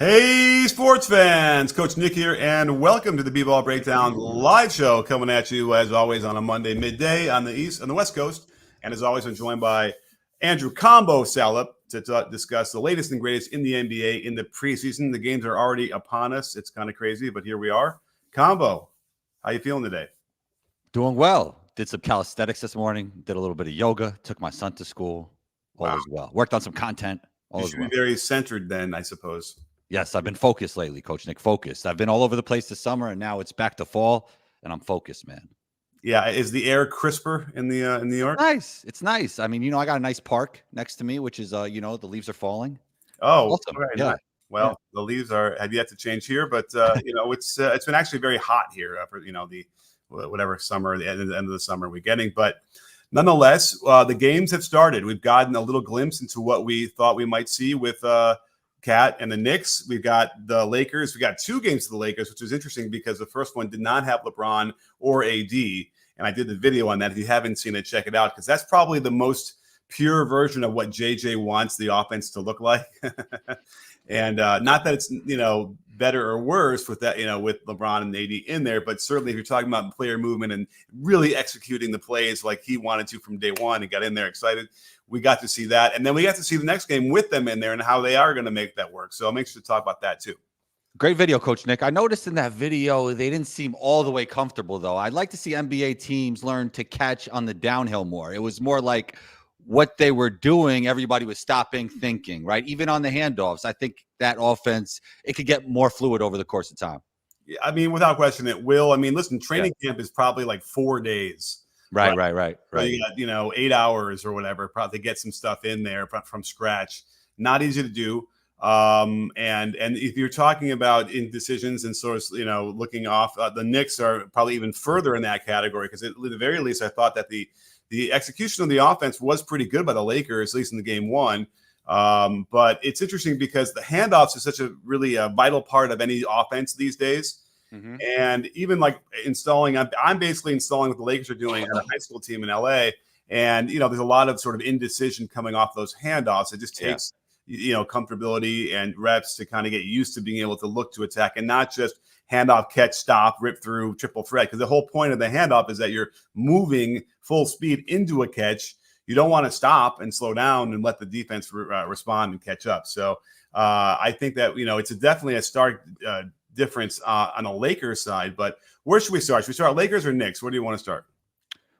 Hey, sports fans! Coach Nick here, and welcome to the B-Ball Breakdown live show, coming at you as always on a Monday midday on the West Coast. And as always, I'm joined by Andrew Combo Salop to discuss the latest and greatest in the NBA in the preseason. The games are already upon us. It's kind of crazy, but here we are. Combo, how you feeling today? Doing well. Did some calisthenics this morning. Did a little bit of yoga. Took my son to school. All is well. Worked on some content. You should be very centered then, I suppose. Yes, I've been focused lately, Coach Nick. Focused. I've been all over the place this summer, and now it's back to fall, and I'm focused, man. Yeah, is the air crisper in New York? Nice. It's nice. I mean, I got a nice park next to me, which is, the leaves are falling. Oh, awesome. Right, yeah. Nice. Well, The leaves have yet to change here, but it's been actually very hot here for the whatever summer, the end of the summer we're getting. But nonetheless, the games have started. We've gotten a little glimpse into what we thought we might see with Cat and the Knicks. We've got the Lakers. We got two games to the Lakers, which was interesting because the first one did not have LeBron or AD. And I did the video on that. If you haven't seen it, check it out, because that's probably the most pure version of what JJ wants the offense to look like. And not that it's, better or worse with that, with LeBron and AD in there, but certainly if you're talking about player movement and really executing the plays like he wanted to from day one and got in there excited, we got to see that. And then we got to see the next game with them in there and how they are going to make that work. So I'll make sure to talk about that too. Great video, Coach Nick. I noticed in that video, they didn't seem all the way comfortable, though. I'd like to see NBA teams learn to catch on the downhill more. It was more like what they were doing, everybody was stopping, thinking, right? Even on the handoffs, I think that offense, it could get more fluid over the course of time. Yeah, I mean, without question, it will. I mean, listen, training camp is probably like 4 days. Right. So you got, 8 hours or whatever, probably get some stuff in there from scratch. Not easy to do. And if you're talking about indecisions and sort of, looking off, the Knicks are probably even further in that category, because at the very least, I thought that the execution of the offense was pretty good by the Lakers, at least in the game one. But it's interesting because the handoffs is such a really vital part of any offense these days. Mm-hmm. And even like installing, I'm basically installing what the Lakers are doing at a high school team in LA. And, there's a lot of sort of indecision coming off those handoffs. It just takes, comfortability and reps to kind of get used to being able to look to attack and not just handoff, catch, stop, rip through, triple threat. Because the whole point of the handoff is that you're moving full speed into a catch. You don't want to stop and slow down and let the defense respond and catch up. So I think that, it's definitely a stark difference on the Lakers side. But where should we start? Should we start Lakers or Knicks? Where do you want to start?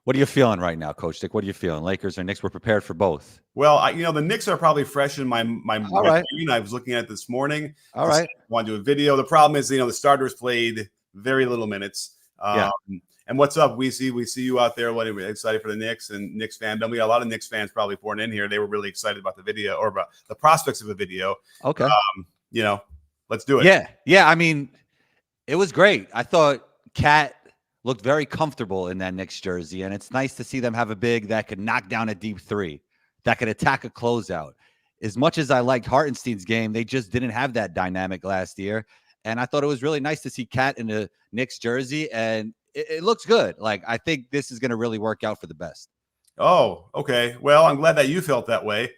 What are you feeling right now, Coach Dick? What are you feeling? Lakers or Knicks? We're prepared for both. Well, the Knicks are probably fresh in my right. brain. I was looking at it this morning. All right. I want to do a video. The problem is, the starters played very little minutes. And what's up? We see you out there. What are we excited for the Knicks and Knicks fandom? We got a lot of Knicks fans probably pouring in here. They were really excited about the video or about the prospects of a video. Okay. Let's do it. Yeah. I mean, it was great. I thought Cat looked very comfortable in that Knicks jersey, and it's nice to see them have a big that could knock down a deep three, that could attack a closeout. As much as I liked Hartenstein's game, they just didn't have that dynamic last year, and I thought it was really nice to see Cat in the Knicks jersey, and it looks good. Like, I think this is going to really work out for the best. Oh, okay. Well, I'm glad that you felt that way.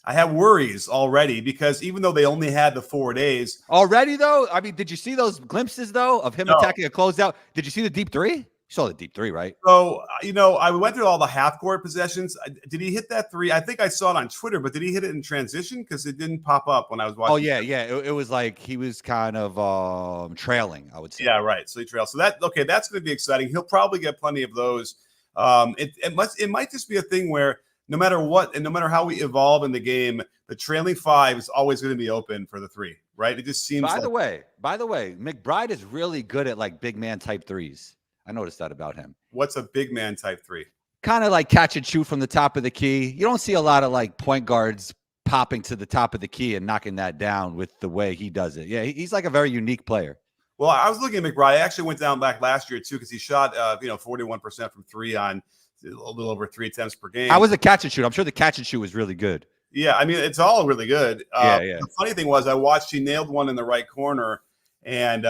I have worries already because even though they only had the 4 days. Already, though? I mean, did you see those glimpses, though, of him attacking a closeout? Did you see the deep three? You saw the deep three, right? So, I went through all the half-court possessions. Did he hit that three? I think I saw it on Twitter, but did he hit it in transition? Because it didn't pop up when I was watching. Oh, yeah. It was like he was kind of trailing, I would say. Yeah, right. So he trailed. So that's going to be exciting. He'll probably get plenty of those. It might just be a thing where no matter what, and no matter how we evolve in the game, the trailing five is always going to be open for the three, right? It just seems. By the way, McBride is really good at like big man type threes. I noticed that about him. What's a big man type three? Kind of like catch and shoot from the top of the key. You don't see a lot of like point guards popping to the top of the key and knocking that down with the way he does it. Yeah, he's like a very unique player. Well, I was looking at McBride. I actually went down back last year too because he shot 41% from three on a little over 3 attempts per game. I was a catch and shoot. I'm sure the catch and shoot was really good. Yeah, I mean, it's all really good. Yeah. The funny thing was he nailed one in the right corner, and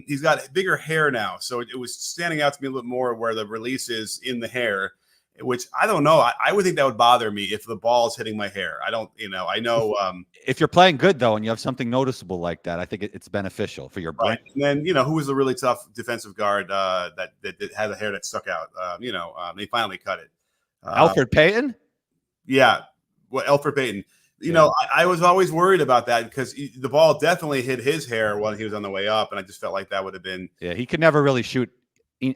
he's got bigger hair now. So it was standing out to me a little more where the release is in the hair. which I don't know. I would think that would bother me if the ball is hitting my hair. I don't, I know. If you're playing good though, and you have something noticeable like that, I think it's beneficial for your brain. Right. And then, who was a really tough defensive guard that had the hair that stuck out? They finally cut it. Alfred Payton? Yeah. Well, Alfred Payton. I was always worried about that because the ball definitely hit his hair when he was on the way up. And I just felt like that would have been. Yeah, he could never really shoot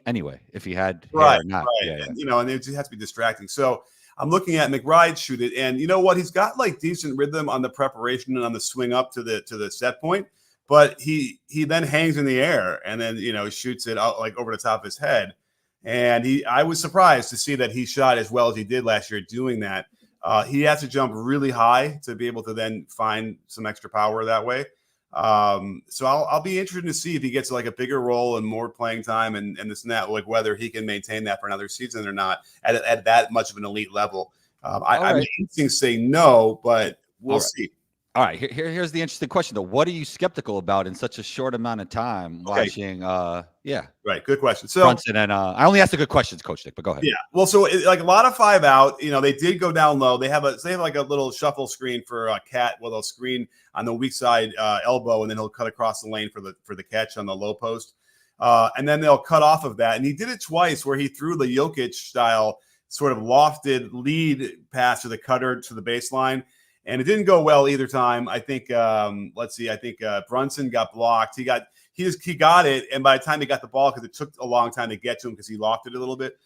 anyway if he had hair right, or not. Right. Yeah, and, and it just has to be distracting. So I'm looking at McBride shoot it. And you know what? He's got like decent rhythm on the preparation and on the swing up to the set point. But he then hangs in the air and then, shoots it out like over the top of his head. And I was surprised to see that he shot as well as he did last year doing that. He has to jump really high to be able to then find some extra power that way. So I'll be interested to see if he gets like a bigger role and more playing time and this and that, like whether he can maintain that for another season or not at that much of an elite level. I'm instincts say no, but we'll see. All right, here's the interesting question though. What are you skeptical about in such a short amount of time watching? Right, good question. So Brunson and I only ask the good questions, Coach Nick, but go ahead. Yeah, well, so like a lot of 5 out. They did go down low. They have like a little shuffle screen for Cat. Well, they'll screen on the weak side elbow, and then he'll cut across the lane for the catch on the low post, and then they'll cut off of that. And he did it twice, where he threw the Jokic style sort of lofted lead pass to the cutter to the baseline. And it didn't go well either time. I think, I think Brunson got blocked. He got it. And by the time he got the ball, because it took a long time to get to him because he lofted it a little bit,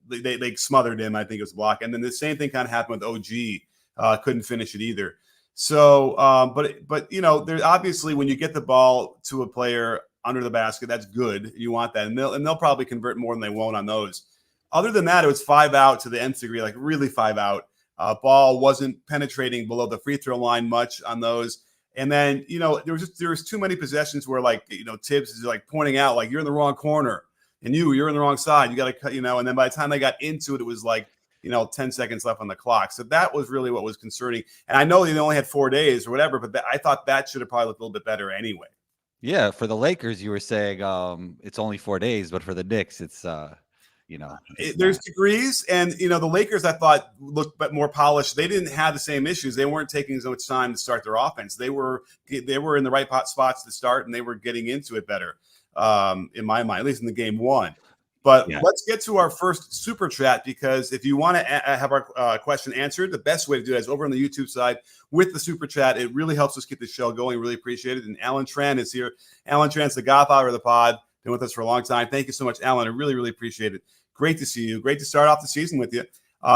they smothered him. I think it was a block. And then the same thing kind of happened with OG. Couldn't finish it either. So, but there's obviously when you get the ball to a player under the basket, that's good. You want that. And they'll probably convert more than they won't on those. Other than that, it was 5 out to the nth degree, like really 5 out. Ball wasn't penetrating below the free throw line much on those. And then, there was too many possessions where Tibbs is like pointing out, like, you're in the wrong corner and you're in the wrong side. You got to cut, and then by the time they got into it, it was like, 10 seconds left on the clock. So that was really what was concerning. And I know they only had 4 days or whatever, but I thought that should have probably looked a little bit better anyway. Yeah. For the Lakers, you were saying it's only 4 days, but for the Knicks, it's there's degrees, and the Lakers I thought looked more polished. They didn't have the same issues. They weren't taking as much time to start their offense. They were in the right spots to start, and they were getting into it better, in my mind, at least in the game 1. But let's get to our first super chat, because if you want to have our question answered, the best way to do it is over on the YouTube side with the super chat. It really helps us keep the show going. Really appreciate it. And Alan Tran is here. Alan Tran's the godfather of the pod. Been with us for a long time. Thank you so much, Alan. I really, really appreciate it. Great to see you. Great to start off the season with you.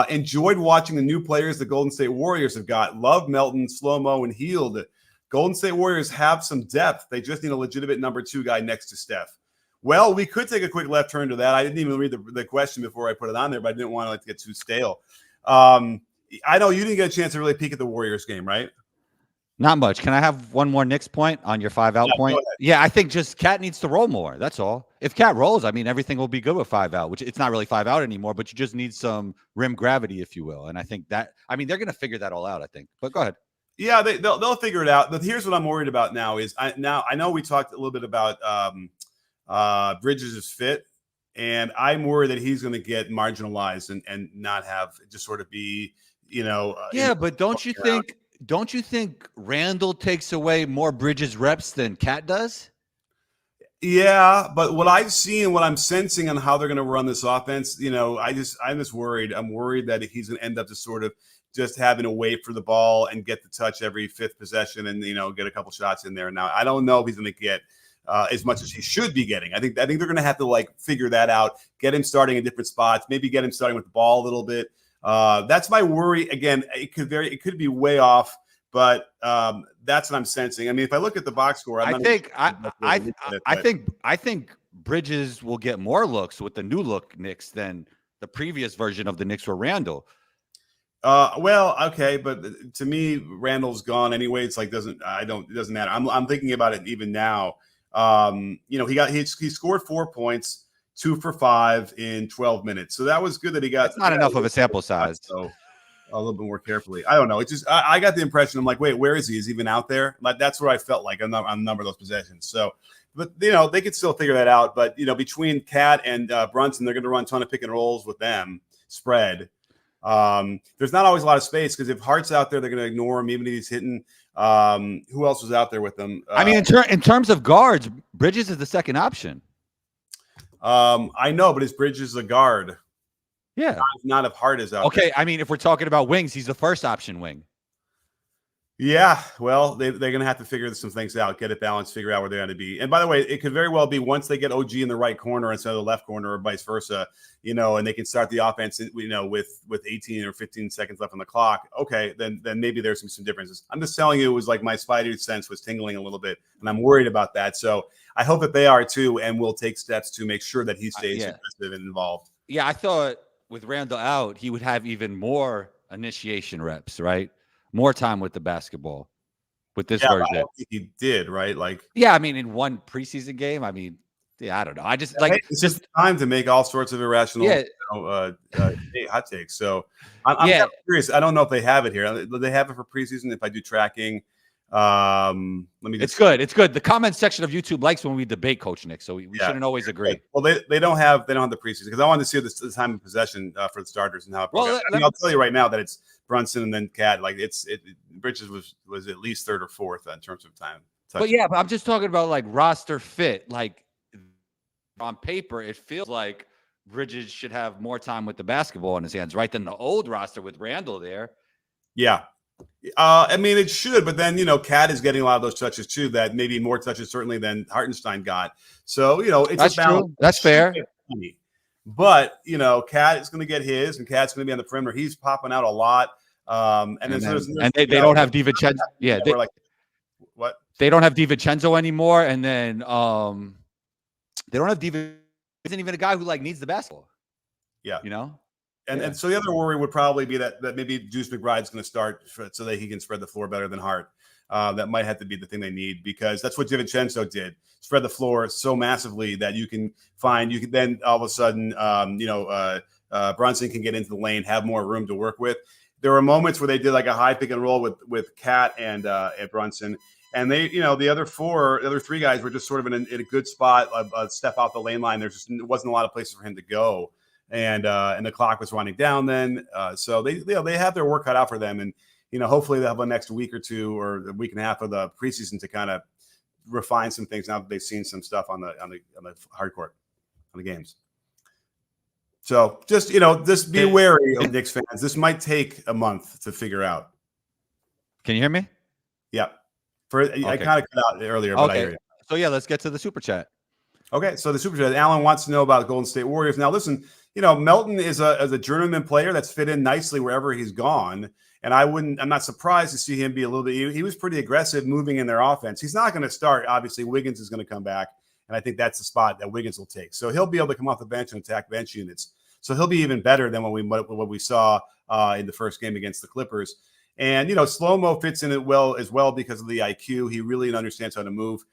Enjoyed watching the new players the Golden State Warriors have got. Love Melton, Slow-Mo, and Healed. Golden State Warriors have some depth. They just need a legitimate number 2 guy next to Steph. Well, we could take a quick left turn to that. I didn't even read the question before I put it on there, but I didn't want to get too stale. I know you didn't get a chance to really peek at the Warriors game, right? Not much. Can I have one more Knicks point on your 5 out point? Yeah, I think just Cat needs to roll more. That's all. If Cat rolls, everything will be good with 5 out, which it's not really 5 out anymore, but you just need some rim gravity, if you will. And I think that, they're going to figure that all out, I think. But go ahead. Yeah, they'll figure it out. But here's what I'm worried about now is I know we talked a little bit about Bridges' fit, and I'm worried that he's going to get marginalized and not have just sort of be, but don't you think Randall takes away more Bridges reps than Cat does? Yeah, but what I've seen, what I'm sensing on how they're going to run this offense, I'm just worried. I'm worried that he's going to end up just sort of just having to wait for the ball and get the touch every 5th possession and, get a couple shots in there. Now, I don't know if he's going to get as much as he should be getting. I think they're going to have to figure that out, get him starting in different spots, maybe get him starting with the ball a little bit. That's my worry. Again, it could be way off, but that's what I'm sensing. I mean, if I look at the box score, I think Bridges will get more looks with the new look Knicks than the previous version of the Knicks were Randall. Well, okay, but to me, Randall's gone anyway. It's like it doesn't matter. I'm thinking about it even now. He scored 4 points, 2 for 5 in 12 minutes. So that was good that he got. It's not enough of a sample size. So a little bit more carefully. I don't know. It's just I got the impression. I'm like, wait, where is he? Is he even out there? Like that's where I felt like on a number of those possessions. So, but they could still figure that out. But between Cat and Brunson, they're going to run a ton of pick and rolls with them. spread. There's not always a lot of space because if Hart's out there, they're going to ignore him even if he's hitting. Who else was out there with them? I mean, in terms of guards, Bridges is the second option. I know, but his Bridges is a guard. Yeah. Not if Hart is out okay, there. I mean, if we're talking about wings, he's the first option wing. Yeah, well, they're going to have to figure some things out, get it balanced, figure out where they're going to be. And by the way, it could very well be once they get OG in the right corner instead of the left corner or vice versa, and they can start the offense, with 18 or 15 seconds left on the clock. Okay, then maybe there's some differences. I'm just telling you, it was like my spidey sense was tingling a little bit, and I'm worried about that. So I hope that they are too, and we'll take steps to make sure that he stays aggressive and involved. Yeah, I thought with Randall out, he would have even more initiation reps, right? More time with the basketball with this version. I don't think he did, right? I mean, in one preseason game, I mean, I don't know. I just it's just time to make all sorts of irrational hot takes. So I'm curious. I don't know if they have it here. Do they have it for preseason? If I do tracking, let me. It's good. It's good. The comment section of YouTube likes when we debate, Coach Nick. So we shouldn't always agree. Well, they don't have the preseason because I wanted to see the time of possession for the starters and how. I'll tell you right now that it's Brunson and then Cat. Bridges was at least third or fourth in terms of time. But I'm just talking about like roster fit. Like on paper, it feels like Bridges should have more time with the basketball in his hands, right, than the old roster with Randall there. Yeah. I mean, it should, but then, Cat is getting a lot of those touches too, that maybe more touches certainly than Hartenstein got. So, it's That's true. That's fair. But, Cat is going to get his, and Cat's going to be on the perimeter. He's popping out a lot. And they don't have DiVincenzo. Yeah. What? They don't have DiVincenzo anymore. And then they don't have DiVincenzo. Isn't even a guy who needs the basketball. Yeah. And so the other worry would probably be that maybe Deuce McBride's going to start so that he can spread the floor better than Hart. That might have to be the thing they need because that's what DiVincenzo did. Spread the floor so massively that you can then all of a sudden, Brunson can get into the lane, have more room to work with. There were moments where they did like a high pick and roll with Cat and Brunson. And they, the other three guys were just sort of in a good spot, a step out the lane line. There wasn't a lot of places for him to go. And the clock was running down then. So they have their work cut out for them. And, hopefully they'll have the next week or two or a week and a half of the preseason to kind of refine some things now that they've seen some stuff on the hard court, on the games. So just be wary of Knicks fans. This might take a month to figure out. Can you hear me? Yeah. I kind of cut out earlier, but I hear you. So let's get to the super chat. Okay, so the super chat. Alan wants to know about Golden State Warriors. Now, listen, Melton is a journeyman player that's fit in nicely wherever he's gone, and I'm not surprised to see him be a little bit. He was pretty aggressive moving in their offense. He's not going to start. Obviously, Wiggins is going to come back, and I think that's the spot that Wiggins will take. So he'll be able to come off the bench and attack bench units. So he'll be even better than what we saw in the first game against the Clippers. And, Slow-Mo fits in it well as well because of the IQ. He really understands how to move.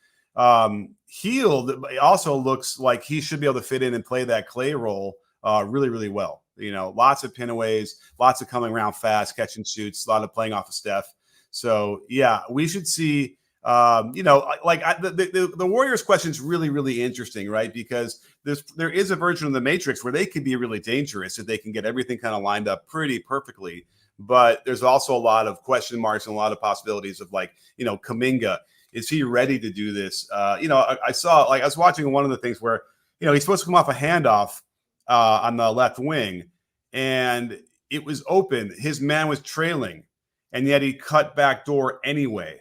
Hield also looks like he should be able to fit in and play that Clay role really, really well. Lots of pinaways, lots of coming around fast, catching shoots, a lot of playing off of Steph. So, yeah, we should see, the Warriors question is really, really interesting, right? Because there is a version of the Matrix where they could be really dangerous if they can get everything kind of lined up pretty perfectly. But there's also a lot of question marks and a lot of possibilities of Kuminga. Is he ready to do this? I was watching one of the things where, he's supposed to come off a handoff on the left wing and it was open. His man was trailing and yet he cut back door anyway.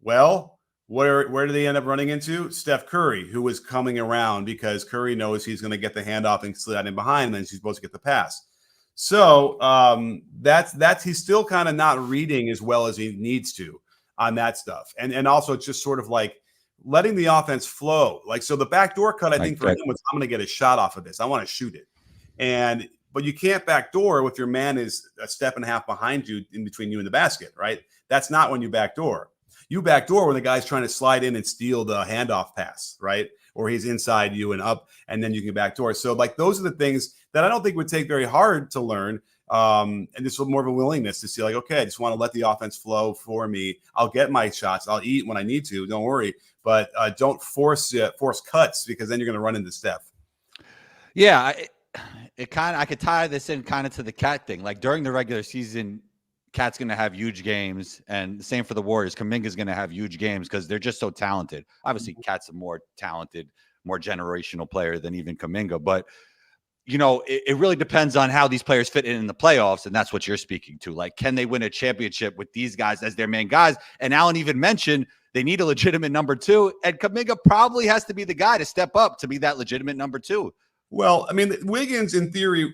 Well, where did they end up running into? Steph Curry, who was coming around because Curry knows he's going to get the handoff and slide in behind and then he's supposed to get the pass. So that's he's still kind of not reading as well as he needs to on that stuff. And also just sort of letting the offense flow. So the backdoor cut, I think for him was, I'm going to get a shot off of this. I want to shoot it. But you can't backdoor if your man is a step and a half behind you in between you and the basket, right? That's not when you backdoor. You backdoor when the guy's trying to slide in and steal the handoff pass, right? Or he's inside you and up, and then you can backdoor. So those are the things that I don't think would take very hard to learn. And this was more of a willingness to see okay, I just want to let the offense flow for me. I'll get my shots. I'll eat when I need to. Don't worry. But don't force cuts because then you're going to run into Steph. Yeah. I could tie this in kind of to the Cat thing. Like during the regular season, Cat's going to have huge games, and the same for the Warriors. Kuminga's going to have huge games because they're just so talented. Obviously, Cat's a more talented, more generational player than even Kuminga, but it really depends on how these players fit in the playoffs, and that's what you're speaking to. Like, can they win a championship with these guys as their main guys? And Alan even mentioned they need a legitimate number two, and Kuminga probably has to be the guy to step up to be that legitimate number two. Well, I mean, Wiggins in theory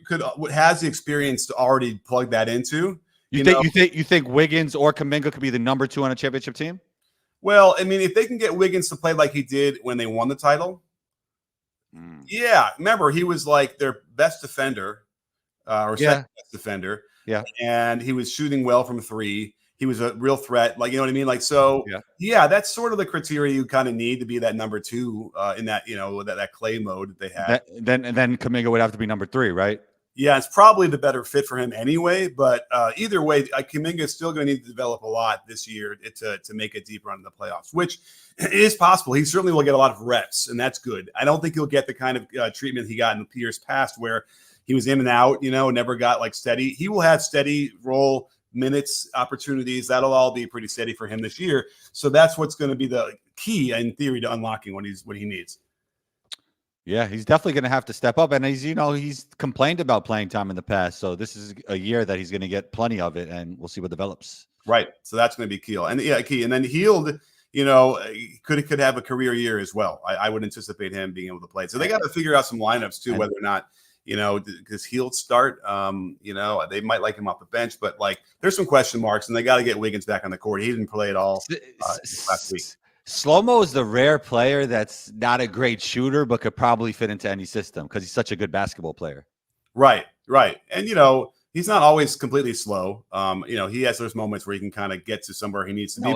has the experience to already plug that into. You think Wiggins or Kuminga could be the number two on a championship team? Well, I mean, if they can get Wiggins to play like he did when they won the title. Yeah, remember he was like their best defender, or second best defender. Yeah, and he was shooting well from three. He was a real threat, like, you know what I mean? Like, so yeah, that's sort of the criteria you kind of need to be that number two in that, that clay mode that they had. Then Kuminga would have to be number three, right? Yeah, it's probably the better fit for him anyway. But either way, Kuminga is still going to need to develop a lot this year to make a deep run in the playoffs, which is possible. He certainly will get a lot of reps, and that's good. I don't think he'll get the kind of treatment he got in the years past where he was in and out, never got like steady. He will have steady role minutes, opportunities. That'll all be pretty steady for him this year. So that's what's going to be the key in theory to unlocking what he needs. Yeah, he's definitely going to have to step up. And he's complained about playing time in the past. So this is a year that he's going to get plenty of it, and we'll see what develops. Right. So that's going to be key. And then Hield, could have a career year as well. I would anticipate him being able to play. So they got to figure out some lineups too, whether or not, because Hield start, they might like him off the bench, but like there's some question marks, and they got to get Wiggins back on the court. He didn't play at all last week. Slow-Mo is the rare player that's not a great shooter, but could probably fit into any system because he's such a good basketball player. Right. And, he's not always completely slow. He has those moments where he can kind of get to somewhere he needs to be.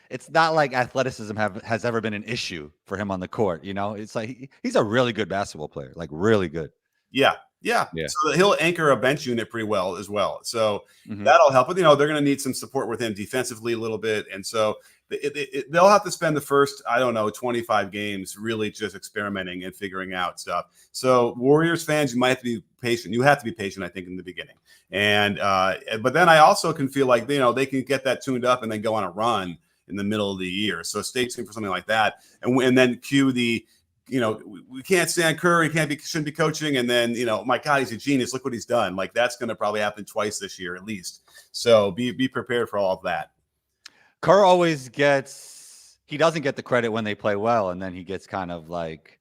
It's not like athleticism has ever been an issue for him on the court. It's like he's a really good basketball player, like really good. Yeah. So he'll anchor a bench unit pretty well as well. So that'll help. But, they're going to need some support with him defensively a little bit. And so they'll have to spend the first, 25 games really just experimenting and figuring out stuff. So Warriors fans, you might have to be patient. You have to be patient, I think, in the beginning. And but then I also can feel like, they can get that tuned up and then go on a run in the middle of the year. So stay tuned for something like that. And then cue the, we can't stand Curry, shouldn't be coaching. And then, my God, he's a genius. Look what he's done. Like that's going to probably happen twice this year at least. So be prepared for all of that. Kerr always he doesn't get the credit when they play well, and then he gets kind of like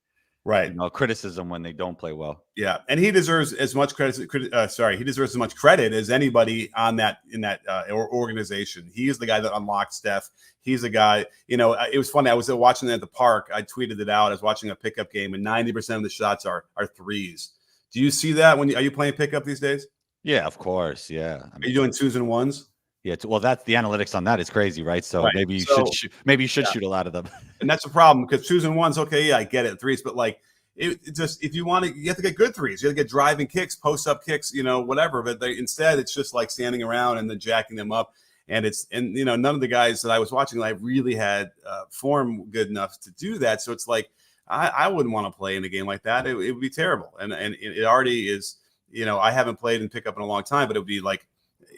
criticism when they don't play well. Yeah, and he deserves as much credit. He deserves as much credit as anybody in that organization. He is the guy that unlocked Steph. He's the guy. It was funny. I was watching it at the park. I tweeted it out. I was watching a pickup game, and 90% of the shots are threes. Do you see that are you playing pickup these days? Yeah, of course. Yeah. Are you doing twos and ones? Yeah, well, that's the analytics on that is crazy, right? So maybe you should shoot a lot of them. And that's a problem because twos and ones, okay, yeah, I get it, threes, but like it just if you want to, you have to get good threes. You have to get driving kicks, post up kicks, whatever. But instead, it's just like standing around and then jacking them up. And none of the guys that I was watching like really had form good enough to do that. So it's like I wouldn't want to play in a game like that. It would be terrible. And it already is. I haven't played in pickup in a long time, but it would be like.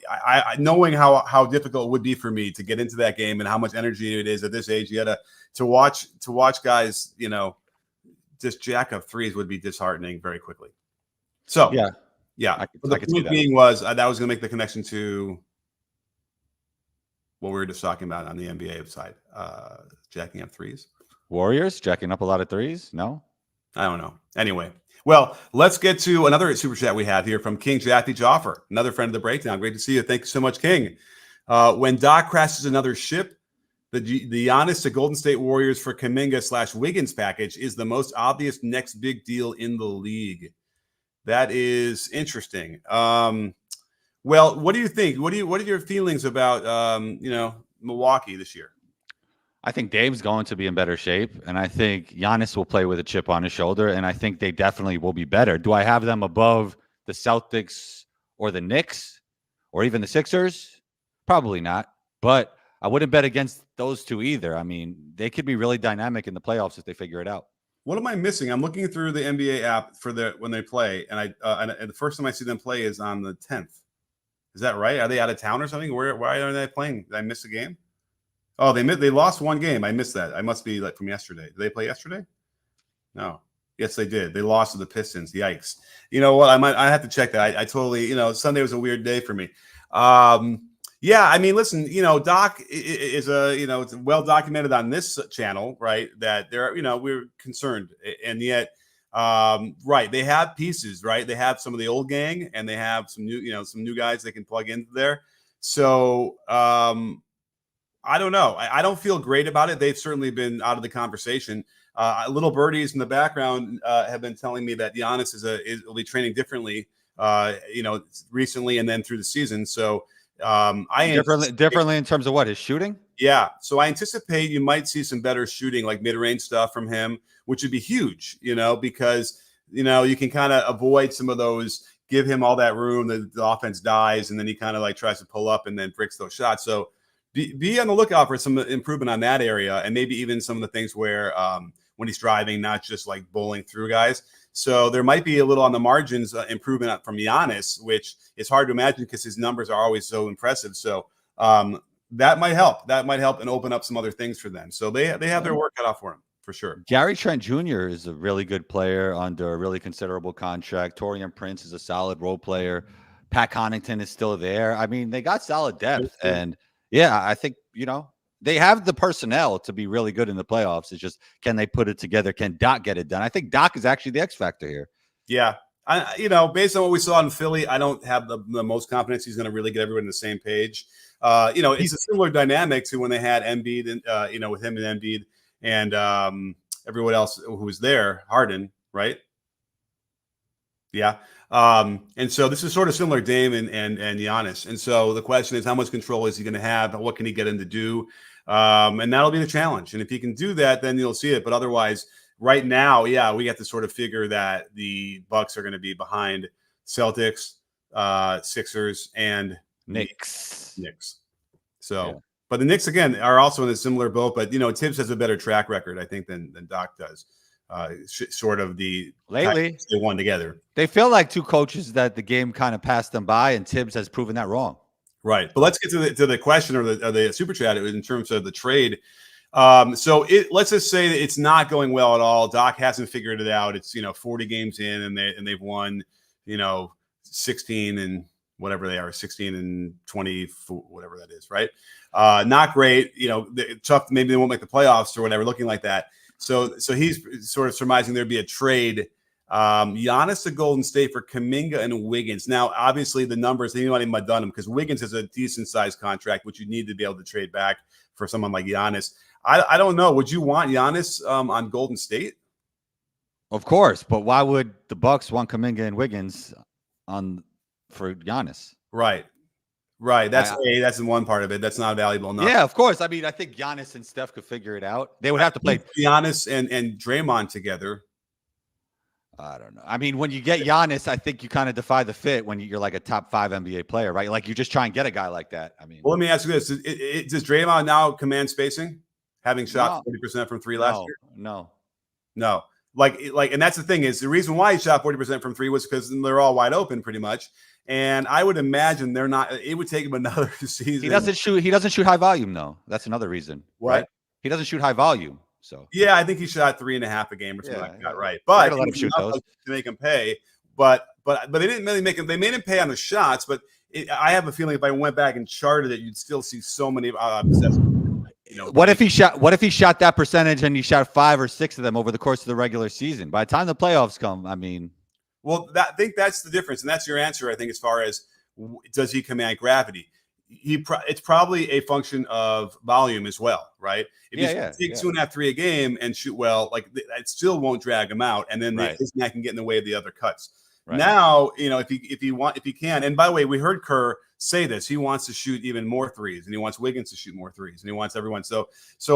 I knowing how difficult it would be for me to get into that game and how much energy it is at this age, you had to watch guys, just jack up threes would be disheartening very quickly. So yeah. The point being was that was going to make the connection to what we were just talking about on the NBA side, jacking up threes. Warriors jacking up a lot of threes. No, I don't know. Anyway. Well, let's get to another super chat we have here from King Jaffe Joffer, another friend of the breakdown. Great to see you. Thank you so much, King. When Doc crashes another ship, the Giannis to Golden State Warriors for Kuminga/Wiggins package is the most obvious next big deal in the league. That is interesting. Well, what do you think? What are your feelings about Milwaukee this year? I think Dame's going to be in better shape, and I think Giannis will play with a chip on his shoulder, and I think they definitely will be better. Do I have them above the Celtics or the Knicks or even the Sixers? Probably not, but I wouldn't bet against those two either. I mean, they could be really dynamic in the playoffs if they figure it out. What am I missing? I'm looking through the NBA app for when they play, and and the first time I see them play is on the 10th. Is that right? Are they out of town or something? Why are they playing? Did I miss a game? Oh, they lost one game. I missed that. I must be like from yesterday. Did they play yesterday? No. Yes, they did. They lost to the Pistons. Yikes. You know what? I have to check that. I totally, Sunday was a weird day for me. Yeah, I mean, listen, Doc is it's well documented on this channel, right? That we're concerned, and yet, right, they have pieces, right? They have some of the old gang, and they have some new guys they can plug into there. So, I don't know. I don't feel great about it. They've certainly been out of the conversation. Little birdies in the background have been telling me that Giannis will be training differently, recently and then through the season. So differently in terms of what, his shooting? Yeah. So I anticipate you might see some better shooting, like mid-range stuff from him, which would be huge, because, you can kind of avoid some of those, give him all that room, the offense dies, and then he kind of like tries to pull up and then bricks those shots. So be on the lookout for some improvement on that area, and maybe even some of the things where when he's driving, not just like bowling through guys. So there might be a little on the margins improvement from Giannis, which is hard to imagine because his numbers are always so impressive. So that might help. That might help and open up some other things for them. So they have their work cut out for him, for sure. Gary Trent Jr. is a really good player under a really considerable contract. Taurean Prince is a solid role player. Pat Connaughton is still there. I mean, they got solid depth. And yeah, I think, they have the personnel to be really good in the playoffs. It's just, can they put it together? Can Doc get it done? I think Doc is actually the X factor here. Yeah. Based on what we saw in Philly, I don't have the most confidence he's going to really get everyone on the same page. It's a similar dynamic to when they had Embiid and, with him and Embiid and everyone else who was there, Harden, right? Yeah. And so this is sort of similar, Dame and Giannis. And so the question is, how much control is he going to have? What can he get him to do? And that'll be the challenge. And if he can do that, then you'll see it. But otherwise, right now, yeah, we have to sort of figure that the Bucks are going to be behind Celtics, Sixers, and Knicks. So, yeah. But the Knicks, again, are also in a similar boat. But, Tibbs has a better track record, I think, than Doc does. Sort of lately they won together. They feel like two coaches that the game kind of passed them by, and Tibbs has proven that wrong. Right. But let's get to the question or the super chat in terms of the trade. Let's just say that it's not going well at all. Doc hasn't figured it out. It's 40 games in, and they've won 16 and whatever they are, 16 and 20, whatever that is, right? Not great. Tough. Maybe they won't make the playoffs or whatever, looking like that. So he's sort of surmising there'd be a trade. Giannis to Golden State for Kuminga and Wiggins. Now, obviously, the numbers, they might even have done them because Wiggins has a decent sized contract, which you need to be able to trade back for someone like Giannis. I don't know. Would you want Giannis on Golden State? Of course, but why would the Bucks want Kuminga and Wiggins for Giannis? Right. That's in one part of it. That's not valuable enough. Yeah, of course. I mean, I think Giannis and Steph could figure it out. They would have to play Giannis and Draymond together. I don't know. I mean, when you get Giannis, I think you kind of defy the fit when you're like a top 5 NBA player, right? Like you just try and get a guy like that. I mean, well, let me ask you this: does Draymond now command spacing, having shot 40% from three last year? No. Like, and that's the thing is the reason why he shot 40% from three was because they're all wide open pretty much. And I would imagine they're not. It would take him another season. He doesn't shoot high volume though. That's another reason. What? Right? He doesn't shoot high volume. So yeah, I think he shot 3.5 a game or something like that. Right, but let him shoot those to make him pay. But they didn't really make him. They made him pay on the shots. But I have a feeling if I went back and charted it, you'd still see so many. What if he shot that percentage and he shot 5 or 6 of them over the course of the regular season? By the time the playoffs come, I mean, well, I think that's the difference, and that's your answer. I think as far as does he command gravity? It's probably a function of volume as well, right? If you take 2.5, 3 a game and shoot well, like it still won't drag him out, and then his neck can get in the way of the other cuts. Right. Now, if he can, and by the way, we heard Kerr say this. He wants to shoot even more threes, and he wants Wiggins to shoot more threes, and he wants everyone. So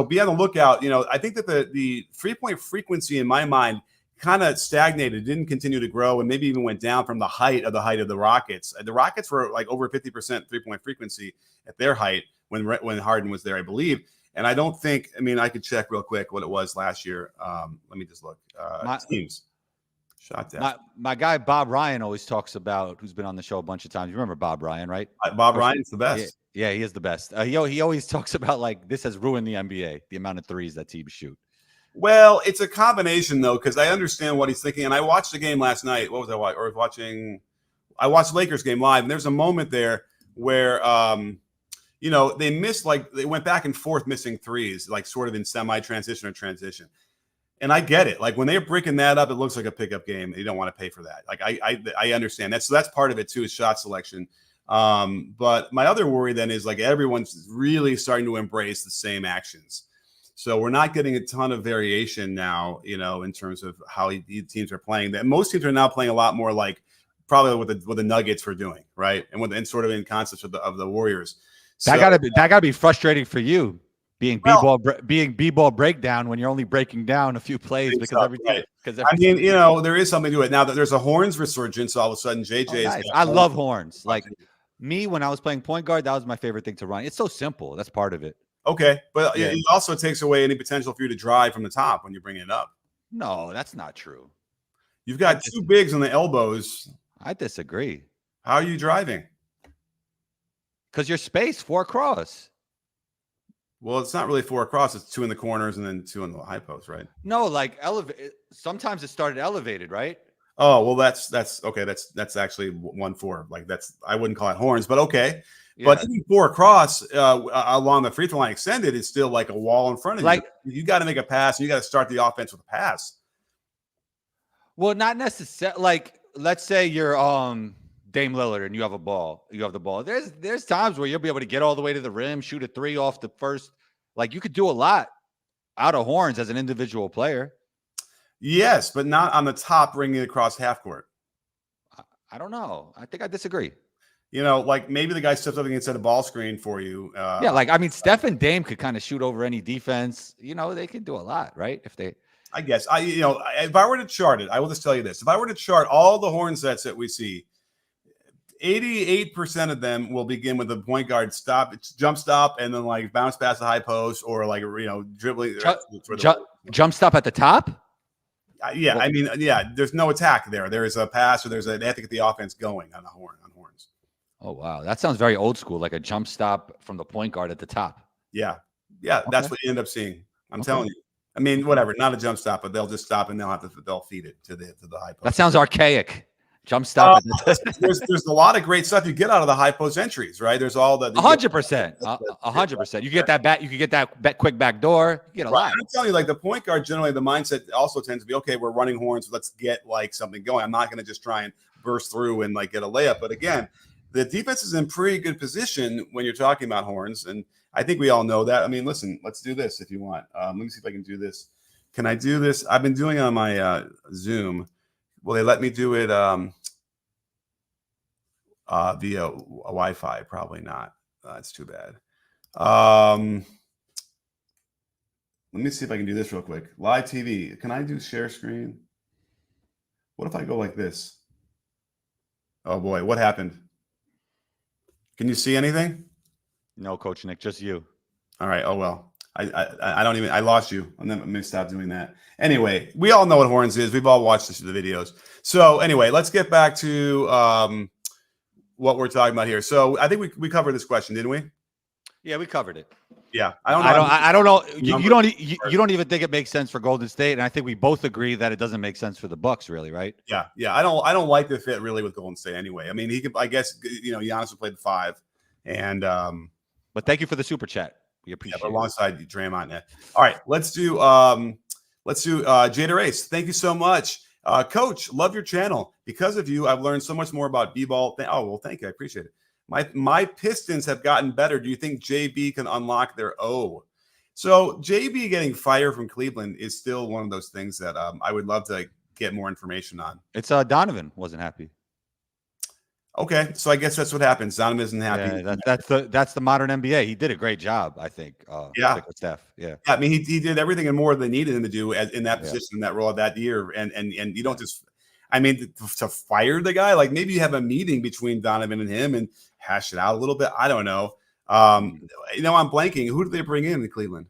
be on the lookout. I think that the 3-point frequency in my mind kind of stagnated, didn't continue to grow, and maybe even went down from the height of the Rockets. The Rockets were like over 50% 3-point frequency at their height when Harden was there, I believe. And I don't think, I mean, I could check real quick what it was last year. Let me just look. Teams. Shot death. My guy Bob Ryan always talks about, who's been on the show a bunch of times. You remember Bob Ryan, right? Bob Ryan's the best. Yeah, he is the best. He always talks about like this has ruined the NBA, the amount of threes that teams shoot. Well, it's a combination though, because I understand what he's thinking. And I watched the game last night. What was I watching? I watched the Lakers game live, and there's a moment there where they missed, like they went back and forth missing threes, like sort of in semi-transition or transition. And I get it. Like when they're breaking that up, it looks like a pickup game. You don't want to pay for that. Like I understand that. So that's part of it too, is shot selection. But my other worry then is like everyone's really starting to embrace the same actions. So we're not getting a ton of variation now, in terms of how teams are playing. That most teams are now playing a lot more like probably what the Nuggets were doing, right? And sort of in concepts of the Warriors. So, that gotta be frustrating for you. Being b-ball breakdown when you're only breaking down a few plays because there is something to it. Now that there's a horns resurgence, all of a sudden JJ. Nice. I love horns. Like me, when I was playing point guard, that was my favorite thing to run. It's so simple. That's part of it. Okay, but it also takes away any potential for you to drive from the top when you bring it up. No, that's not true. You've got two bigs on the elbows. I disagree. How are you driving? Because you're spaced 4 across. Well, it's not really 4 across. It's 2 in the corners and then 2 in the high post, right? No, like sometimes it started elevated, right? Oh, well, that's okay. That's actually 1-4. Like I wouldn't call it horns, but okay. Yeah. But even 4 across along the free throw line extended is still like a wall in front of you. You got to make a pass. And you got to start the offense with a pass. Well, not necessarily. Like, let's say you're Dame Lillard and you have a ball. You have the ball. There's times where you'll be able to get all the way to the rim, shoot a 3 off the first. Like you could do a lot out of horns as an individual player. Yes, but not on the top, bringing it across half court. I don't know. I think I disagree. Like maybe the guy steps up and set a ball screen for you. Steph and Dame could kind of shoot over any defense. They could do a lot, right? I guess if I were to chart it, I will just tell you this: if I were to chart all the horn sets that we see, 88% of them will begin with a point guard jump stop, and then like bounce past the high post or like dribbling. Jump stop at the top. There's no attack there. There is a pass, or they have to get the offense going on horns. Oh wow, that sounds very old school, like a jump stop from the point guard at the top. Yeah, okay. That's what you end up seeing. I'm telling you. I mean, whatever, not a jump stop, but they'll just stop and they'll feed it to the high post. That sounds archaic. Jump stop. There's a lot of great stuff you get out of the high post entries, right? There's all the 100%. 100%. You get that back. You can get that quick back door. You get a lot. I'm telling you, like the point guard, generally the mindset also tends to be, okay, we're running horns. So let's get like something going. I'm not going to just try and burst through and like get a layup. But again, the defense is in pretty good position when you're talking about horns. And I think we all know that. I mean, listen, let's do this if you want. Let me see if I can do this. Can I do this? I've been doing it on my Zoom. Will they let me do it via Wi-Fi? Probably not. That's too bad. Let me see if I can do this real quick. Live TV. Can I do share screen? What if I go like this? Oh boy, what happened? Can you see anything? No, Coach Nick, just you. All right. Oh well. I don't even. I lost you. I'm going to stop doing that. Anyway, we all know what horns is. We've all watched the videos. So anyway, let's get back to what we're talking about here. So I think we covered this question, didn't we? Yeah, we covered it. Yeah, I don't know. You don't even think it makes sense for Golden State, and I think we both agree that it doesn't make sense for the Bucks, really, right? Yeah. I don't like the fit really with Golden State anyway. I mean, he could. I guess Giannis would play the 5, and but thank you for the super chat. We appreciate it. Alongside Draymond. All right, let's do Jada Race. Thank you so much. Coach, love your channel. Because of you, I've learned so much more about b-ball. Oh, well, thank you. I appreciate it. My Pistons have gotten better. Do you think JB can unlock their O? So JB getting fired from Cleveland is still one of those things that I would love to get more information on. It's Donovan wasn't happy. Okay, so I guess that's what happens. Donovan isn't happy. Yeah, that's the modern NBA. He did a great job, I think. Bickerstaff. Yeah. I mean, he did everything and more than they needed him to do in that position, in that role that year. And you don't just, I mean, to fire the guy, like maybe you have a meeting between Donovan and him and hash it out a little bit. I don't know. I'm blanking. Who did they bring in Cleveland?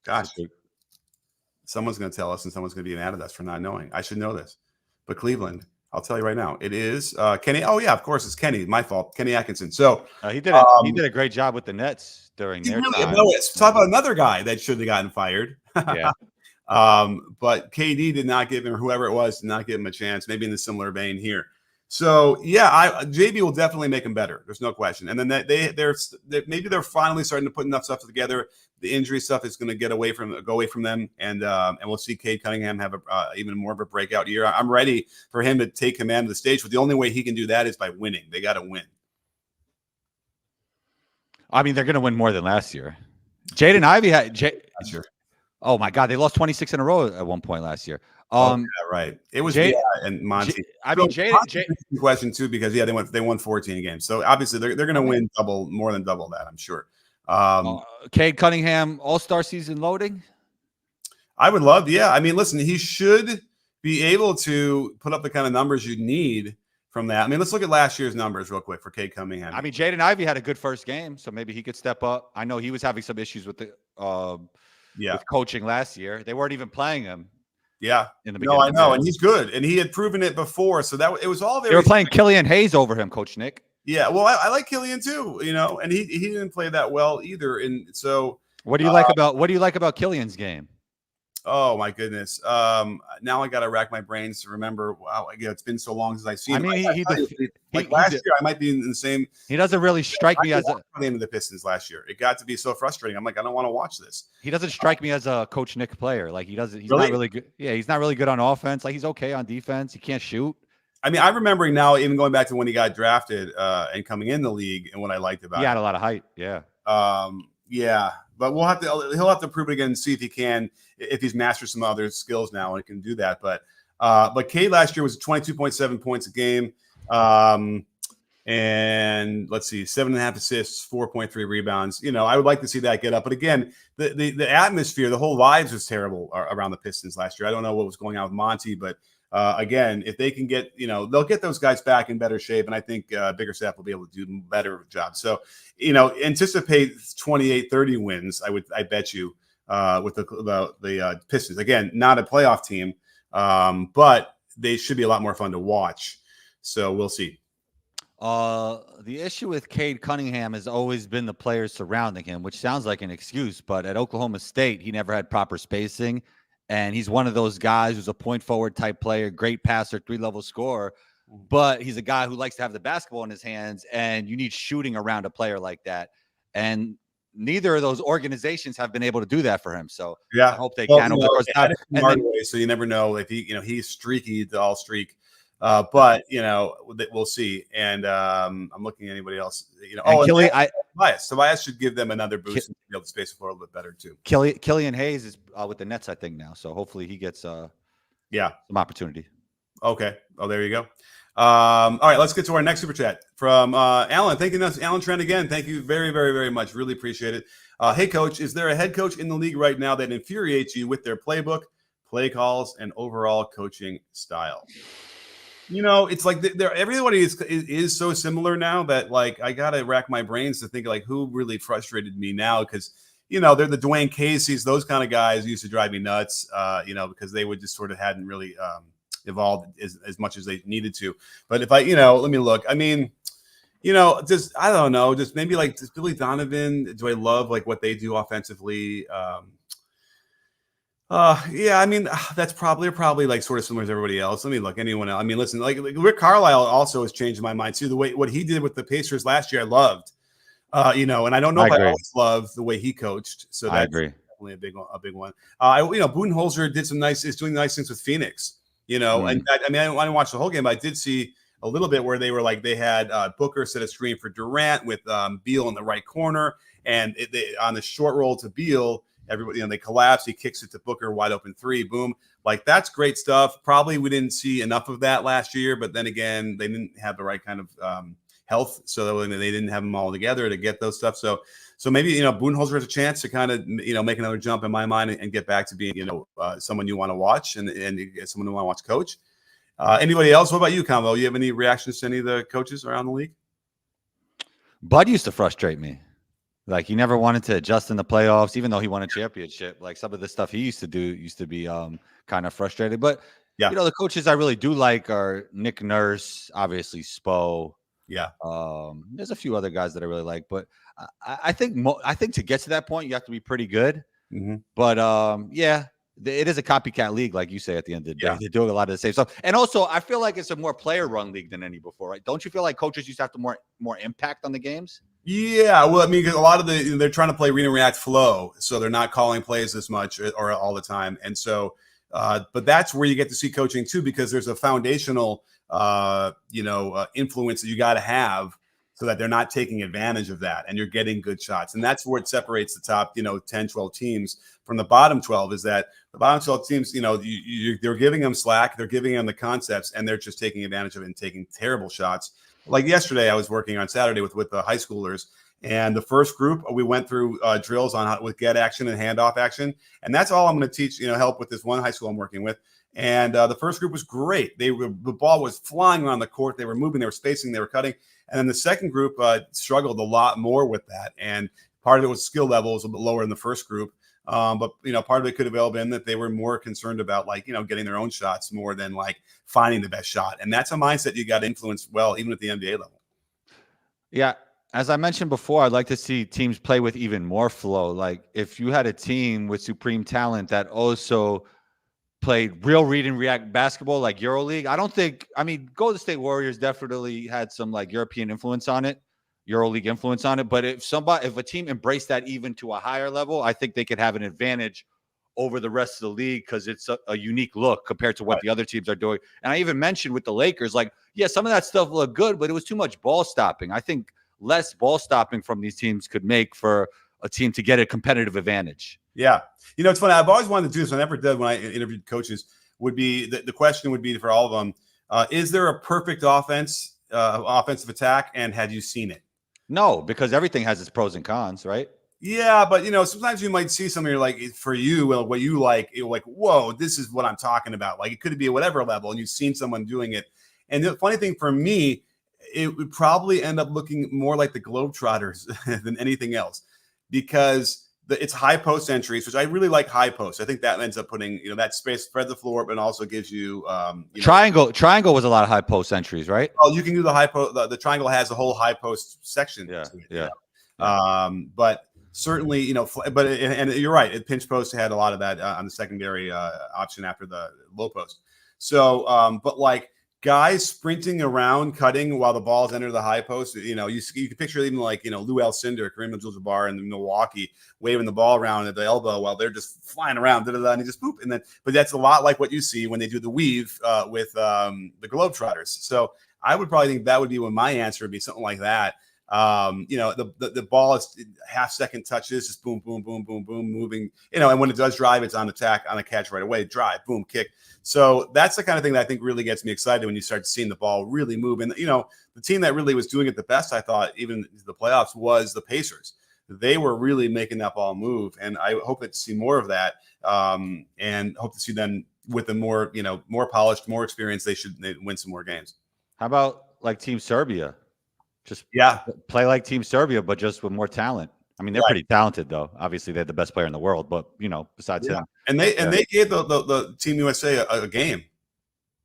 Gosh, someone's going to tell us, and someone's going to be mad at us for not knowing. I should know this, but Cleveland. I'll tell you right now. It is Kenny. Oh yeah, of course it's Kenny. My fault. Kenny Atkinson. So he did a great job with the Nets during their time. Talk about another guy that should have gotten fired. Yeah. But KD did not give him, whoever it was, did not give him a chance. Maybe in a similar vein here. So yeah, JB will definitely make him better. There's no question. And then maybe they're finally starting to put enough stuff together. The injury stuff is going to go away from them, and we'll see Cade Cunningham have even more of a breakout year. I'm ready for him to take command of the stage, but the only way he can do that is by winning. They got to win. I mean, they're going to win more than last year. Jaden Ivey had Sure. Oh my God, they lost 26 in a row at one point last year. Right. It was and Monty. Jaden question too, because they won 14 games. So obviously they're going to win more than double that, I'm sure. Cade Cunningham All-Star season loading. I would love. Yeah, I mean, listen, he should be able to put up the kind of numbers you need from that. I mean, let's look at last year's numbers real quick for Cade Cunningham. I mean, Jaden Ivey had a good first game, so maybe he could step up. I know he was having some issues with the with coaching last year. They weren't even playing him. Yeah. In the beginning. No, I know, and he's good, and he had proven it before. So it was all very. They were playing Killian Hayes over him, Coach Nick. Yeah, well, I like Killian too, and he didn't play that well either. And so, what do you like about Killian's game? Oh my goodness! Now I got to rack my brains to remember. Wow, it's been so long since I've seen him. I mean, last year, I might be in the same. He doesn't really strike me as the end of the Pistons last year. It got to be so frustrating. I'm like, I don't want to watch this. He doesn't strike me as a Coach Nick player. Like he's not really good. Yeah, he's not really good on offense. Like he's okay on defense. He can't shoot. I mean, I'm remembering now, even going back to when he got drafted and coming in the league, and what I liked about he had a lot of height. Yeah. Yeah, but he'll have to prove it again and see if he can, if he's mastered some other skills now and can do that. But Cade last year was 22.7 points a game. And let's see, 7.5 assists, 4.3 rebounds. I would like to see that get up. But again, the atmosphere, the whole vibes was terrible around the Pistons last year. I don't know what was going on with Monty, but again, if they can get, they'll get those guys back in better shape. And I think Bickerstaff will be able to do a better job. So, anticipate 28-30 wins. I bet you with the Pistons. Again, not a playoff team, but they should be a lot more fun to watch. So we'll see. The issue with Cade Cunningham has always been the players surrounding him, which sounds like an excuse, but at Oklahoma State, he never had proper spacing. And he's one of those guys who's a point forward type player, great passer, 3-level scorer, but he's a guy who likes to have the basketball in his hands, and you need shooting around a player like that. And neither of those organizations have been able to do that for him. So yeah, I hope they can. So you never know if he's streaky to all streak. But we'll see. And I'm looking at anybody else. Tobias should give them another boost and be able to space the floor a little bit better too. Killian Hayes is with the Nets, I think now. So hopefully he gets some opportunity. Okay. Oh, there you go. All right, let's get to our next super chat from Alan. Thank you, Alan Trent again. Thank you very, very, very much. Really appreciate it. Hey, Coach, is there a head coach in the league right now that infuriates you with their playbook, play calls, and overall coaching style? It's like everybody is so similar now that like I gotta rack my brains to think like who really frustrated me now, because they're the Dwayne Caseys, those kind of guys used to drive me nuts, because they would just sort of hadn't really evolved as much as they needed to. But if let me look. I mean, just I don't know, just maybe like just Billy Donovan. Do I love like what they do offensively? Yeah, I mean, that's probably like sort of similar to everybody else. Let me look. Anyone else? I mean, listen, like Rick Carlisle also has changed my mind too. The way what he did with the Pacers last year, I loved. And I don't know if I always love the way he coached. So that's definitely a big one. Budenholzer is doing nice things with Phoenix. And I didn't watch the whole game, but I did see a little bit where they were like they had Booker set a screen for Durant with Beal in the right corner, and on the short roll to Beal. Everybody, they collapse. He kicks it to Booker, wide open three, boom. Like that's great stuff. Probably we didn't see enough of that last year, but then again, they didn't have the right kind of health, so they didn't have them all together to get those stuff. So maybe Budenholzer has a chance to kind of make another jump in my mind and get back to being someone you want to watch and someone you want to watch coach. Anybody else? What about you, Combo? You have any reactions to any of the coaches around the league? Bud used to frustrate me. Like he never wanted to adjust in the playoffs, even though he won a championship. Like some of the stuff he used to do used to be kind of frustrated. But Yeah. the coaches I really do like are Nick Nurse, obviously Spo. Yeah. There's a few other guys that I really like, but I think to get to that point, you have to be pretty good. Mm-hmm. But yeah, it is a copycat league, like you say. At the end of the day, Yeah. they're doing a lot of the same stuff, and also I feel like it's a more player-run league than any before, right? Don't you feel like coaches used to have more impact on the games? Yeah, well, I mean, a lot of they're trying to play read and react flow, so they're not calling plays as much or all the time, and so, but that's where you get to see coaching too, because there's a foundational, influence that you got to have so that they're not taking advantage of that, and you're getting good shots, and that's where it separates the top, 10, 12 teams from the bottom 12. Is that the bottom 12 teams, they're giving them slack, they're giving them the concepts, and they're just taking advantage of it and taking terrible shots. Like yesterday, I was working on Saturday with the high schoolers, and the first group we went through drills on with get action and handoff action, and that's all I'm going to teach. Help with this one high school I'm working with, and the first group was great. The ball was flying around the court. They were moving, they were spacing, they were cutting, and then the second group struggled a lot more with that. And part of it was skill level was a bit lower in the first group. But part of it could have well been that they were more concerned about getting their own shots more than finding the best shot. And that's a mindset you got to influence well, even at the NBA level. Yeah. As I mentioned before, I'd like to see teams play with even more flow. Like if you had a team with supreme talent that also played real read and react basketball like EuroLeague, Golden State Warriors definitely had some European influence on it. EuroLeague influence on it, but if a team embraced that even to a higher level, I think they could have an advantage over the rest of the league because it's a unique look compared to what the other teams are doing. And I even mentioned with the Lakers, some of that stuff looked good, but it was too much ball stopping. I think less ball stopping from these teams could make for a team to get a competitive advantage. Yeah. It's funny. I've always wanted to do this. I never did when I interviewed coaches. Would be the question would be for all of them, is there a perfect offensive attack, and had you seen it? No, because everything has its pros and cons, right? Yeah, but sometimes you might see something for you, what you like, you're like, whoa, this is what I'm talking about. It could be at whatever level, and you've seen someone doing it. And the funny thing for me, it would probably end up looking more like the Globetrotters than anything else, because it's high post entries, which I really like. High post, I think that ends up putting that space, spread the floor, but also gives you triangle. Triangle was a lot of high post entries, right? Oh, you can do the high post. The triangle has a whole high post section. Yeah. But certainly, and you're right. Pinch post had a lot of that on the secondary option after the low post. So, but guys sprinting around, cutting while the ball's under the high post. You can picture even Lou Alcindor, Kareem Abdul-Jabbar in Milwaukee waving the ball around at the elbow while they're just flying around, and he just boop. And then, but that's a lot like what you see when they do the weave with the Globetrotters. So I would probably think that would be when my answer would be something like that. The ball is half-second touches, just boom, boom, boom, boom, boom, moving. And when it does drive, it's on attack, on a catch right away, drive, boom, kick. So that's the kind of thing that I think really gets me excited when you start seeing the ball really move. And the team that really was doing it the best, I thought, even the playoffs, was the Pacers. They were really making that ball move, and I hope to see more of that. And hope to see them with a more polished, more experience. They win some more games. How about Team Serbia? Just play like Team Serbia, but just with more talent. They're pretty talented, though. Obviously, they're the best player in the world, but besides him, and they gave the Team USA a game.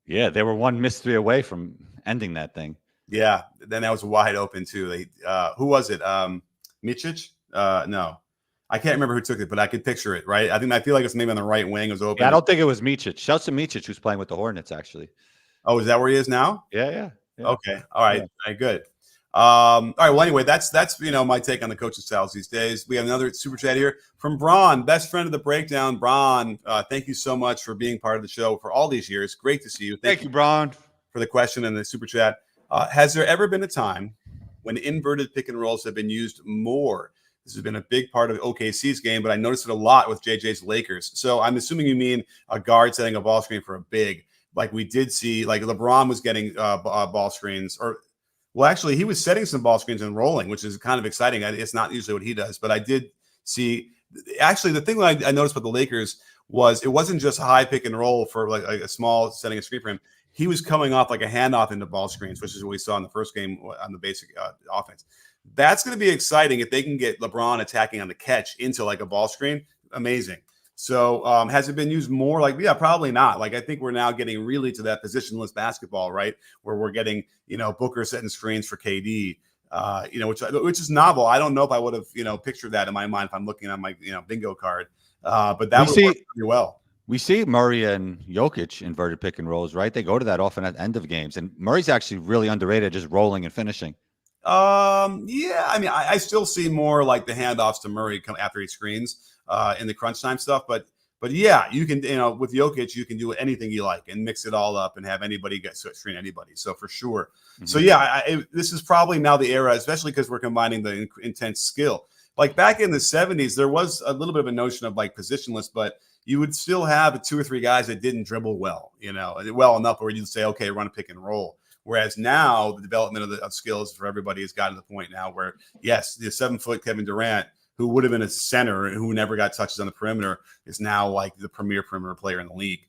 Yeah, they were one missed three away from ending that thing. Yeah, then that was wide open too. Who was it? Micic? No, I can't remember who took it, but I could picture it. Right? I feel like it's maybe on the right wing. It was open. Yeah, I don't think it was Micic. Shouts to Micic, who's playing with the Hornets, actually. Oh, is that where he is now? Yeah. Okay. All right. Yeah. All right. Good. All right. Well, anyway, that's my take on the coaching styles these days. We have another super chat here from Bron, best friend of the breakdown. Bron, thank you so much for being part of the show for all these years. Great to see you. Thank you, Bron, for the question and the super chat. Has there ever been a time when inverted pick and rolls have been used more? This has been a big part of OKC's game, but I noticed it a lot with JJ's Lakers. So I'm assuming you mean a guard setting a ball screen for a big, like we did see, LeBron was getting ball screens, or well, actually, he was setting some ball screens and rolling, which is kind of exciting. It's not usually what he does, but I did see. Actually, the thing that I noticed with the Lakers was it wasn't just high pick and roll for a small setting a screen for him. He was coming off like a handoff into ball screens, which is what we saw in the first game on the basic offense. That's going to be exciting if they can get LeBron attacking on the catch into like a ball screen. Amazing. So has it been used more? Like, yeah, probably not. Like, I think we're now getting really to that positionless basketball, right? Where we're getting, Booker setting screens for KD, which is novel. I don't know if I would have, pictured that in my mind if I'm looking at my, bingo card. But that would work pretty well. We see Murray and Jokic inverted pick and rolls, right? They go to that often at the end of games. And Murray's actually really underrated, just rolling and finishing. Yeah, I mean, I still see more like the handoffs to Murray come after he screens in the crunch time stuff. But yeah, you can, with Jokic, you can do anything you like and mix it all up and have anybody screen anybody. So for sure. Mm-hmm. So yeah, this is probably now the era, especially because we're combining the intense skill. Like back in the 70s, there was a little bit of a notion of like positionless, but you would still have 2 or 3 guys that didn't dribble well, well enough where you'd say, okay, run a pick and roll. Whereas now the development of skills for everybody has gotten to the point now where, yes, the 7-foot Kevin Durant, who would have been a center and who never got touches on the perimeter, is now like the premier perimeter player in the league.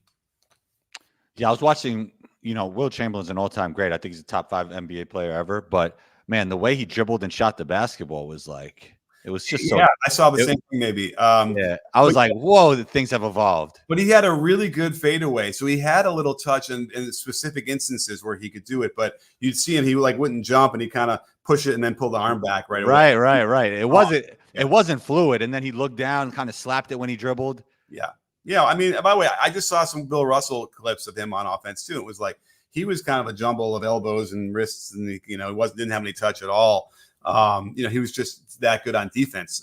Yeah, I was watching, Will Chamberlain's an all-time great. I think he's a top 5 NBA player ever. But, man, the way he dribbled and shot the basketball was like – it was just so. Yeah, I saw the same thing maybe. Yeah, I was like, whoa, things have evolved. But he had a really good fadeaway. So he had a little touch in specific instances where he could do it. But you'd see him, he like wouldn't jump and he kind of push it and then pull the arm back right away. Right. It wasn't fluid. And then he looked down, kind of slapped it when he dribbled. Yeah. Yeah. I mean, by the way, I just saw some Bill Russell clips of him on offense too. It was like he was kind of a jumble of elbows and wrists and, he didn't have any touch at all. He was just that good on defense.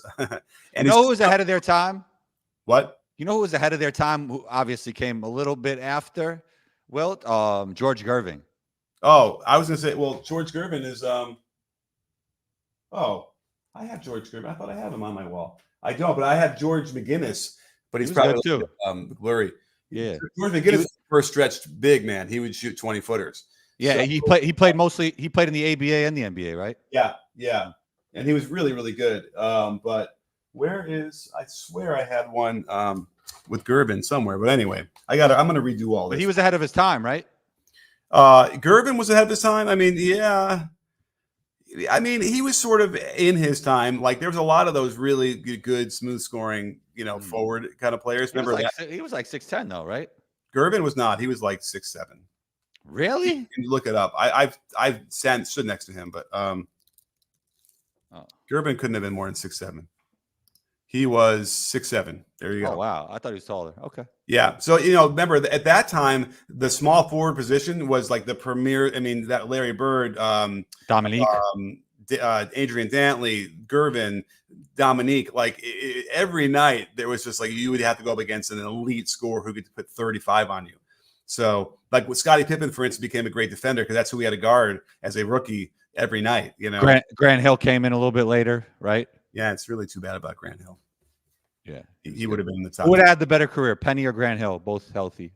And who was ahead of their time? What? Who was ahead of their time, who obviously came a little bit after Wilt? George Gervin. Oh, I was going to say, well, George Gervin is I have George Gervin. I thought I have him on my wall. I don't, but I have George McGinnis, but he's probably too blurry. Yeah. George McGinnis was the first stretched big man. He would shoot 20-footers. Yeah, so, he played in the ABA and the NBA, right? Yeah. And he was really, really good. But I swear I had one with Gervin somewhere. But anyway, I'm going to redo all this. But he was ahead of his time, right? Gervin was ahead of his time. I mean, yeah. I mean, he was sort of in his time. Like there was a lot of those really good smooth scoring, forward kind of players. Remember he was like 6'10" though, right? Gervin was not. He was like 6'7". Really? You look it up. I've stood next to him, but Gervin couldn't have been more than 6'7". He was 6'7". There you go. Oh wow, I thought he was taller. Okay. Yeah. So remember at that time the small forward position was like the premier. I mean that Larry Bird, Dominique, Adrian Dantley, Gervin, Dominique. Like every night there was just like you would have to go up against an elite scorer who could put 35 on you. So, like with Scottie Pippen, for instance, became a great defender because that's who we had to guard as a rookie every night. Grant Hill came in a little bit later, right? Yeah, it's really too bad about Grant Hill. Yeah, he would have been in the top. Who would have had the better career, Penny or Grant Hill? Both healthy.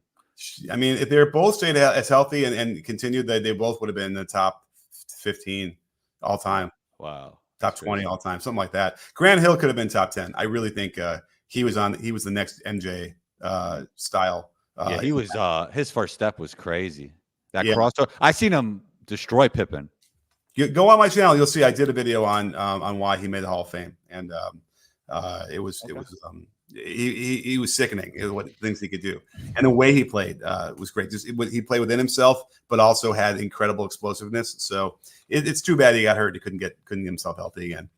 I mean, if they're both stayed as healthy and continued, they both would have been in the top 15 all time. Wow, top 20 all time, something like that. Grant Hill could have been top 10. I really think he was the next MJ style. He was. His first step was crazy. That crossover. I seen him destroy Pippen. You go on my channel. You'll see I did a video on why he made the Hall of Fame, and it was he was sickening. It was what things he could do, and the way he played was great. He played within himself, but also had incredible explosiveness. So it's too bad he got hurt. He couldn't get himself healthy again.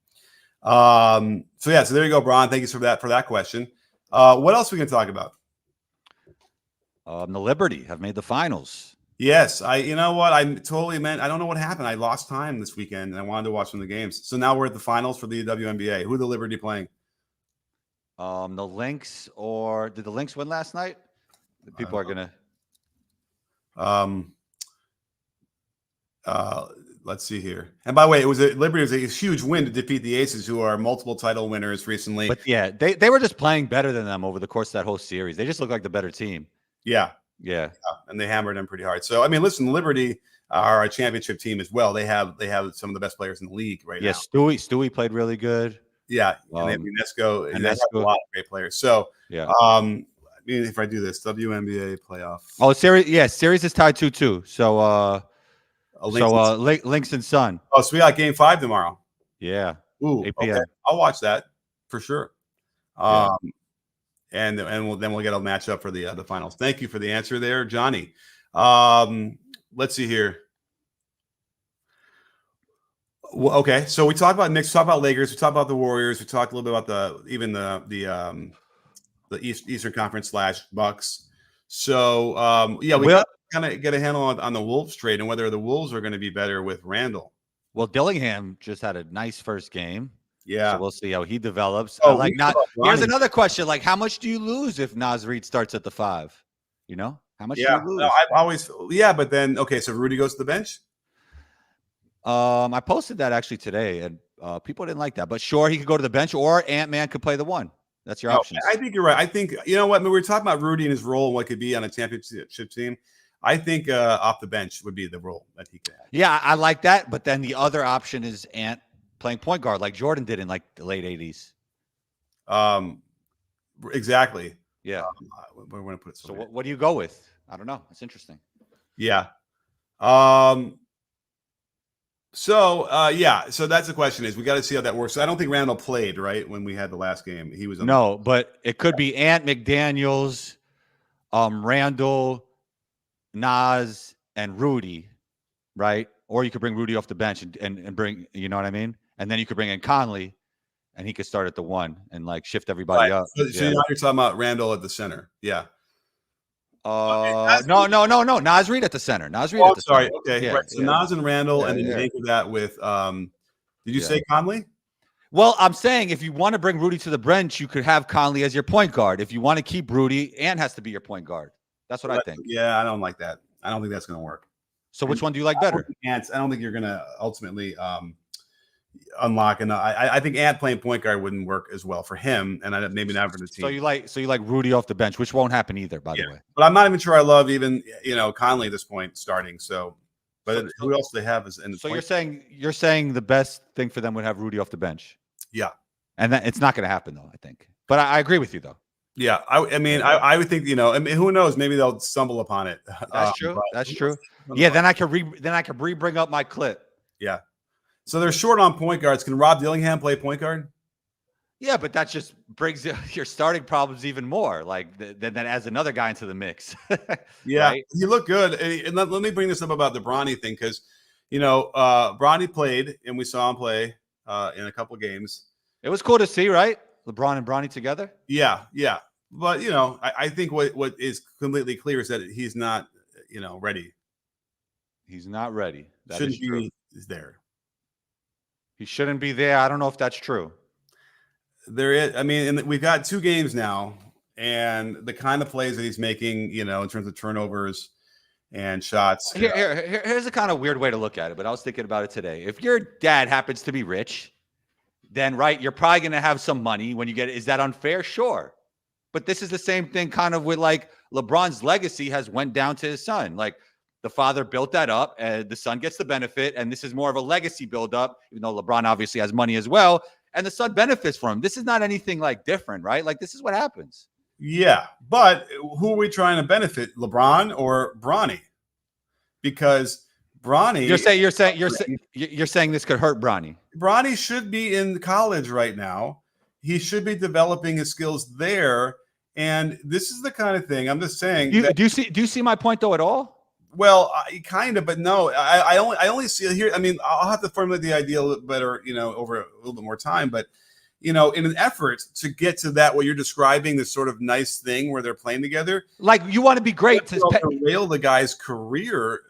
So there you go, Bron. Thank you for that question. What else we can talk about? The Liberty have made the finals. Yes, you know what? I totally meant. I don't know what happened. I lost time this weekend, and I wanted to watch some of the games. So now we're at the finals for the WNBA. Who are the Liberty playing? The Lynx, or did the Lynx win last night? The people are gonna. Let's see here. And by the way, Liberty was a huge win to defeat the Aces, who are multiple title winners recently. But yeah, they were just playing better than them over the course of that whole series. They just look like the better team. Yeah. And they hammered them pretty hard. So I mean, listen, Liberty are a championship team as well. They have some of the best players in the league right now. Stewie played really good. Yeah, and they have UNESCO. And they have a lot of great players. So if I do this WNBA playoff. Oh, series is tied 2-2. So Lynx and Sun. Oh, so we got game 5 tomorrow. Yeah. Ooh, 8 okay. p.m. I'll watch that for sure. Yeah. And we'll get a matchup for the finals. Thank you for the answer there, Johnny. Let's see here. Well, okay, so we talked about Knicks, we talked about Lakers, we talked about the Warriors, we talked a little bit about the Eastern Conference / Bucks. So yeah, we got to kind of get a handle on the Wolves trade and whether the Wolves are going to be better with Randall. Well, Dillingham just had a nice first game. Yeah. So we'll see how he develops. Oh, Here's another question. Like, how much do you lose if Naz Reid starts at the 5? You know? How much do you lose? No, I've always but then okay, so Rudy goes to the bench? I posted that actually today, and people didn't like that. But sure, he could go to the bench, or Ant-Man could play the 1. That's your options. I think you're right. I think, you know what, I mean, we were talking about Rudy and his role and what could be on a championship team. I think off the bench would be the role that he could have. Yeah, I like that. But then the other option is Ant playing point guard like Jordan did in like the late 80s. Exactly. Yeah. We're going to put so what do you go with? I don't know. It's interesting. Yeah. So that's the question is we got to see how that works. So I don't think Randall played, right, when we had the last game. He was but it could be Ant, McDaniels, Randall, Naz, and Rudy, right? Or you could bring Rudy off the bench and bring, you know what I mean? And then you could bring in Conley and he could start at the 1 and like shift everybody up. So you're talking about Randall at the center. Yeah. No. Naz Reid at the center. Naz Reid at the center. Okay. Yeah, right. So Naz and Randall, and then you anchor that with did you say Conley? Well, I'm saying if you want to bring Rudy to the bench, you could have Conley as your point guard. If you want to keep Rudy, Ant has to be your point guard. That's what I think. Yeah, I don't like that. I don't think that's going to work. So which one do you like better? I don't think you're going to ultimately unlock. And I think Ant playing point guard wouldn't work as well for him, and maybe not for the team. So you like Rudy off the bench, which won't happen either, by the way. But I'm not even sure I love even Conley at this point starting. So, but who else do they have is in the. So you're saying the best thing for them would have Rudy off the bench. Yeah, and that it's not going to happen though. I think, but I agree with you though. Yeah, I mean, I would think I mean, who knows? Maybe they'll stumble upon it. That's true. That's true. Yeah, then I could bring up my clip. Yeah. So they're short on point guards. Can Rob Dillingham play point guard? Yeah, but that just brings your starting problems even more. Like that adds another guy into the mix. Yeah, right? You look good. And let me bring this up about the Bronny thing because Bronny played and we saw him play in a couple of games. It was cool to see, right? LeBron and Bronny together. Yeah. But I think what is completely clear is that he's not ready. He's not ready. That shouldn't is true. be there. He shouldn't be there. I don't know if that's true. There is. I mean, and we've got 2 games now, and the kind of plays that he's making, in terms of turnovers and shots. Here's a kind of weird way to look at it, but I was thinking about it today. If your dad happens to be rich, then right, you're probably going to have some money when you get it. Is that unfair? Sure. But this is the same thing kind of with like LeBron's legacy has went down to his son. Like the father built that up and the son gets the benefit. And this is more of a legacy buildup, even though LeBron obviously has money as well. And the son benefits from him. This is not anything like different, right? Like this is what happens. Yeah. But who are we trying to benefit, LeBron or Bronny? Because Bronny, you're saying this could hurt Bronny. Bronny should be in college right now. He should be developing his skills there. And this is the kind of thing I'm just saying. Do you see my point though at all? Well, kind of, but no. I only see it here. I mean, I'll have to formulate the idea a little better, over a little bit more time. But in an effort to get to that, what you're describing, this sort of nice thing where they're playing together, like you want to be great to derail the guy's career.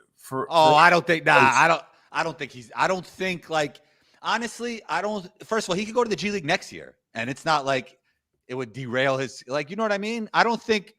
I don't think. Nah, I don't think he's. I don't think like. Honestly, I don't. First of all, he could go to the G League next year, and it's not like it would derail his. Like, you know what I mean? I don't think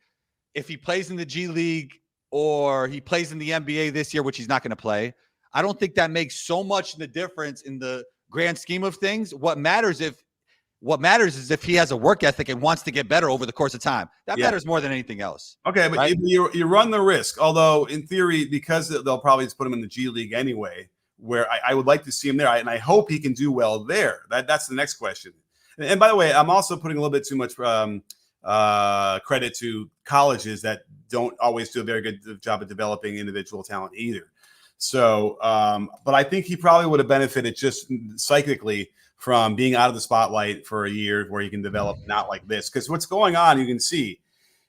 if he plays in the G League or he plays in the NBA this year, which he's not going to play, I don't think that makes so much the difference in the grand scheme of things. What matters is if he has a work ethic and wants to get better over the course of time. That matters more than anything else. Okay, but right? you run the risk. Although in theory, because they'll probably just put him in the G League anyway. Where I would like to see him there, and I hope he can do well there. That's the next question. And by the way, I'm also putting a little bit too much credit to colleges that don't always do a very good job of developing individual talent either. So, but I think he probably would have benefited just psychically from being out of the spotlight for a year where he can develop not like this. Because what's going on, you can see,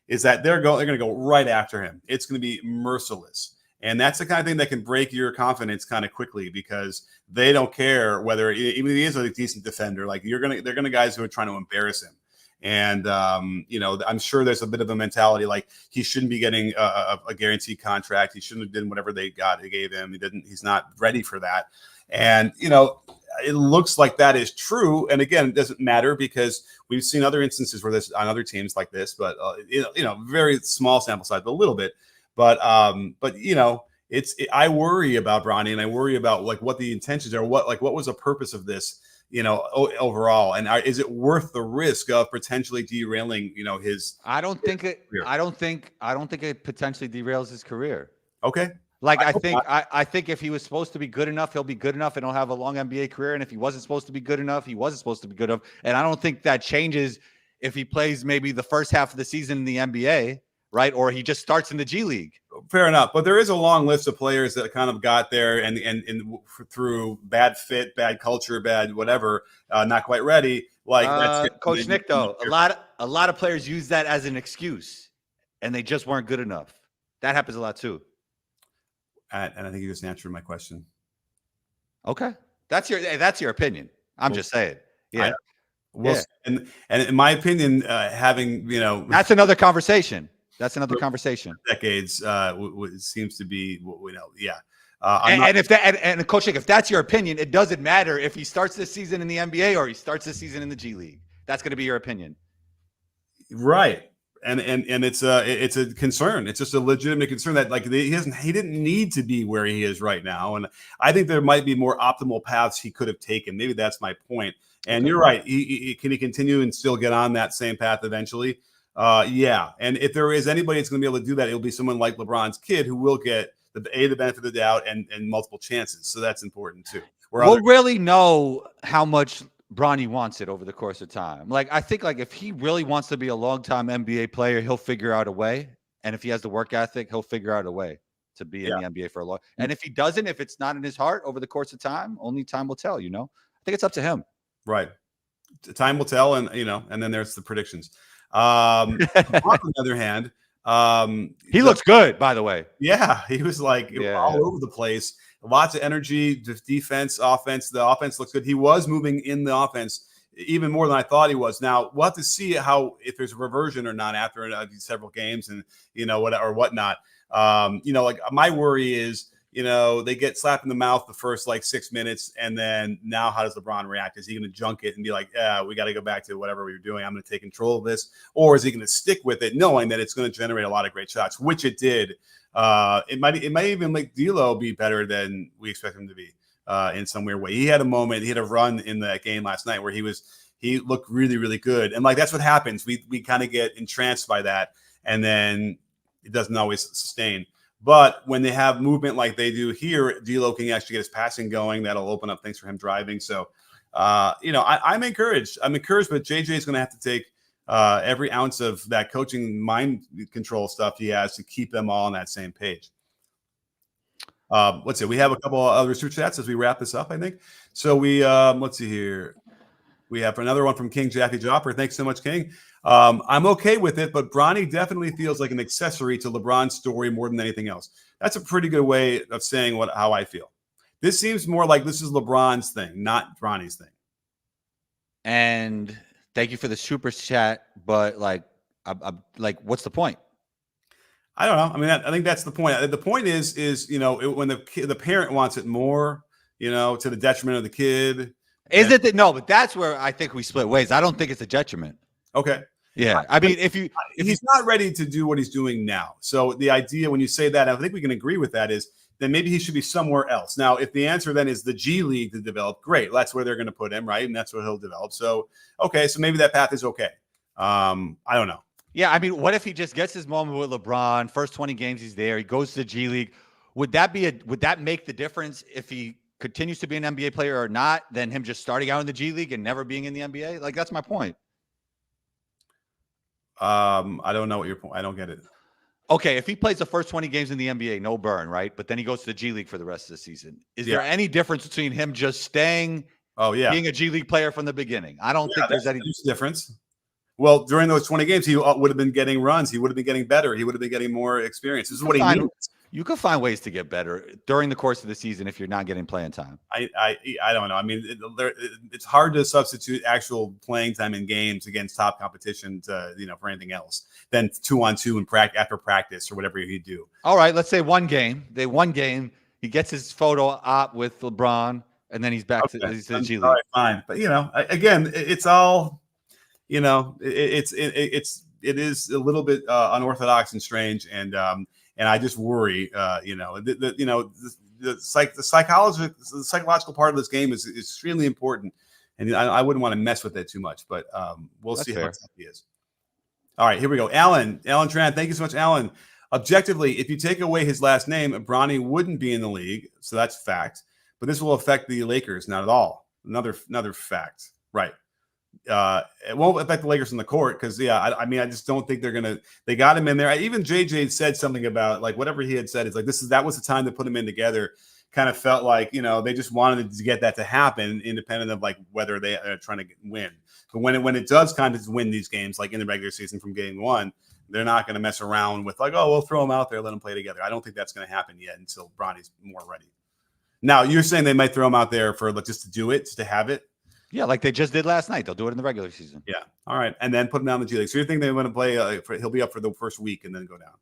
is that they're going to go right after him. It's going to be merciless. And that's the kind of thing that can break your confidence kind of quickly because they don't care whether even if he is a decent defender, like they're going to guys who are trying to embarrass him. And, I'm sure there's a bit of a mentality like he shouldn't be getting a guaranteed contract. He shouldn't have done whatever they gave him. He's not ready for that. And, it looks like that is true. And again, it doesn't matter because we've seen other instances where this on other teams like this, but, very small sample size, but a little bit. But I worry about Bronny and I worry about like what the intentions are, what was the purpose of this, overall, and is it worth the risk of potentially derailing, his? I don't think it potentially derails his career. Okay. Like I think if he was supposed to be good enough, he'll be good enough and he'll have a long NBA career. And if he wasn't supposed to be good enough, he wasn't supposed to be good enough. And I don't think that changes if he plays maybe the first half of the season in the NBA, right? Or he just starts in the G League. Fair enough. But there is a long list of players that kind of got there and through bad fit, bad culture, bad whatever, not quite ready. Like that's Coach Nick, though, a lot of players use that as an excuse and they just weren't good enough. That happens a lot too. And I think you just answered my question. Okay. That's your opinion. I'm just saying. Yeah. And in my opinion, having, that's another conversation. Decades seems to be what we know. Yeah. And Coach Nick, if that's your opinion, it doesn't matter if he starts this season in the NBA or he starts this season in the G League. That's going to be your opinion. Right. And it's a concern. It's just a legitimate concern that like he didn't need to be where he is right now. And I think there might be more optimal paths he could have taken. Maybe that's my point. And you're right. Can he continue and still get on that same path eventually? Yeah. And if there is anybody that's going to be able to do that, it'll be someone like LeBron's kid who will get the benefit of the doubt and multiple chances. So that's important too. We'll really know how much Bronny wants it over the course of time. Like, I think like if he really wants to be a long-time NBA player, he'll figure out a way. And if he has the work ethic, he'll figure out a way to be in the NBA for a long. And if he doesn't, if it's not in his heart over the course of time, only time will tell, I think it's up to him. Right. Time will tell. And, and then there's the predictions. On the other hand, he looks good, by the way. Yeah. He was like all over the place. Lots of energy, defense, offense. The offense looks good. He was moving in the offense even more than I thought he was. Now we'll have to see if there's a reversion or not after several games and whatnot. Like my worry is, they get slapped in the mouth the first 6 minutes, and then now how does LeBron react? Is he going to junk it and be like, yeah, we got to go back to whatever we were doing. I'm going to take control of this, or is he going to stick with it, knowing that it's going to generate a lot of great shots, which it did. It might even make D'Lo be better than we expect him to be in some weird way. He had a moment, he had a run in that game last night where he looked really, really good. And that's what happens. We kind of get entranced by that, and then it doesn't always sustain. But when they have movement like they do here, D'Lo can actually get his passing going. That'll open up things for him driving. So, I'm encouraged. But JJ is going to have to take every ounce of that coaching mind control stuff he has to keep them all on that same page. Let's see. We have a couple of other super chats as we wrap this up, I think. So we let's see here. We have another one from King Jaffe Jopper. Thanks so much, King. I'm okay with it, but Bronny definitely feels like an accessory to LeBron's story more than anything else. That's a pretty good way of saying how I feel. This seems more like this is LeBron's thing, not Bronny's thing. And thank you for the super chat, but I'm what's the point? I don't know. I mean, I think that's the point. The point is when the parent wants it more, to the detriment of the kid. Is it that? No, but that's where I think we split ways. I don't think it's a detriment. Okay. Yeah. I mean, if he's not ready to do what he's doing now. So the idea when you say that, I think we can agree with that, is then maybe he should be somewhere else. Now, if the answer then is the G League to develop, great. That's where they're going to put him, right? And that's what he'll develop. So, okay. So maybe that path is okay. I don't know. Yeah. I mean, what if he just gets his moment with LeBron, first 20 games he's there, he goes to the G League? Would that make the difference if he continues to be an NBA player or not, than him just starting out in the G League and never being in the NBA? That's my point. I don't know what your point. I don't get it. Okay, if he plays the first 20 games in the NBA, no burn, right? But then he goes to the G League for the rest of the season. Is there any difference between him just staying, being a G League player from the beginning? I don't think there's any difference. Well, during those 20 games, he would have been getting runs. He would have been getting better. He would have been getting more experience. This is what he needs. You can find ways to get better during the course of the season if you're not getting playing time. I don't know. I mean, it's hard to substitute actual playing time in games against top competition to, for anything else than 2-on-2 and after practice or whatever you do. All right, let's say one game. He gets his photo op with LeBron, and then he's back to the G League. All right, fine. But again, it's all, it is a little bit unorthodox and strange, and I just worry, the psychological part of this game is extremely important, and I wouldn't want to mess with it too much. But we'll see how tough he is. All right, here we go. Alan Tran, thank you so much, Alan. Objectively, if you take away his last name, Bronny wouldn't be in the league, so that's fact. But this will affect the Lakers, not at all. Another fact, right? It won't affect the Lakers on the court because, I just don't think they got him in there. Even JJ said something about like whatever he had said. It's like that was the time to put him in together. Kind of felt like, they just wanted to get that to happen independent of like whether they are trying to win. But when it does kind of win these games, like in the regular season from game one, they're not going to mess around with like, oh, we'll throw them out there, let them play together. I don't think that's going to happen yet until Bronny's more ready. Now, you're saying they might throw him out there for just to do it, just to have it? Yeah, like they just did last night. They'll do it in the regular season. Yeah. All right. And then put him down in the G League. So you think they want to play, he'll be up for the first week and then go down?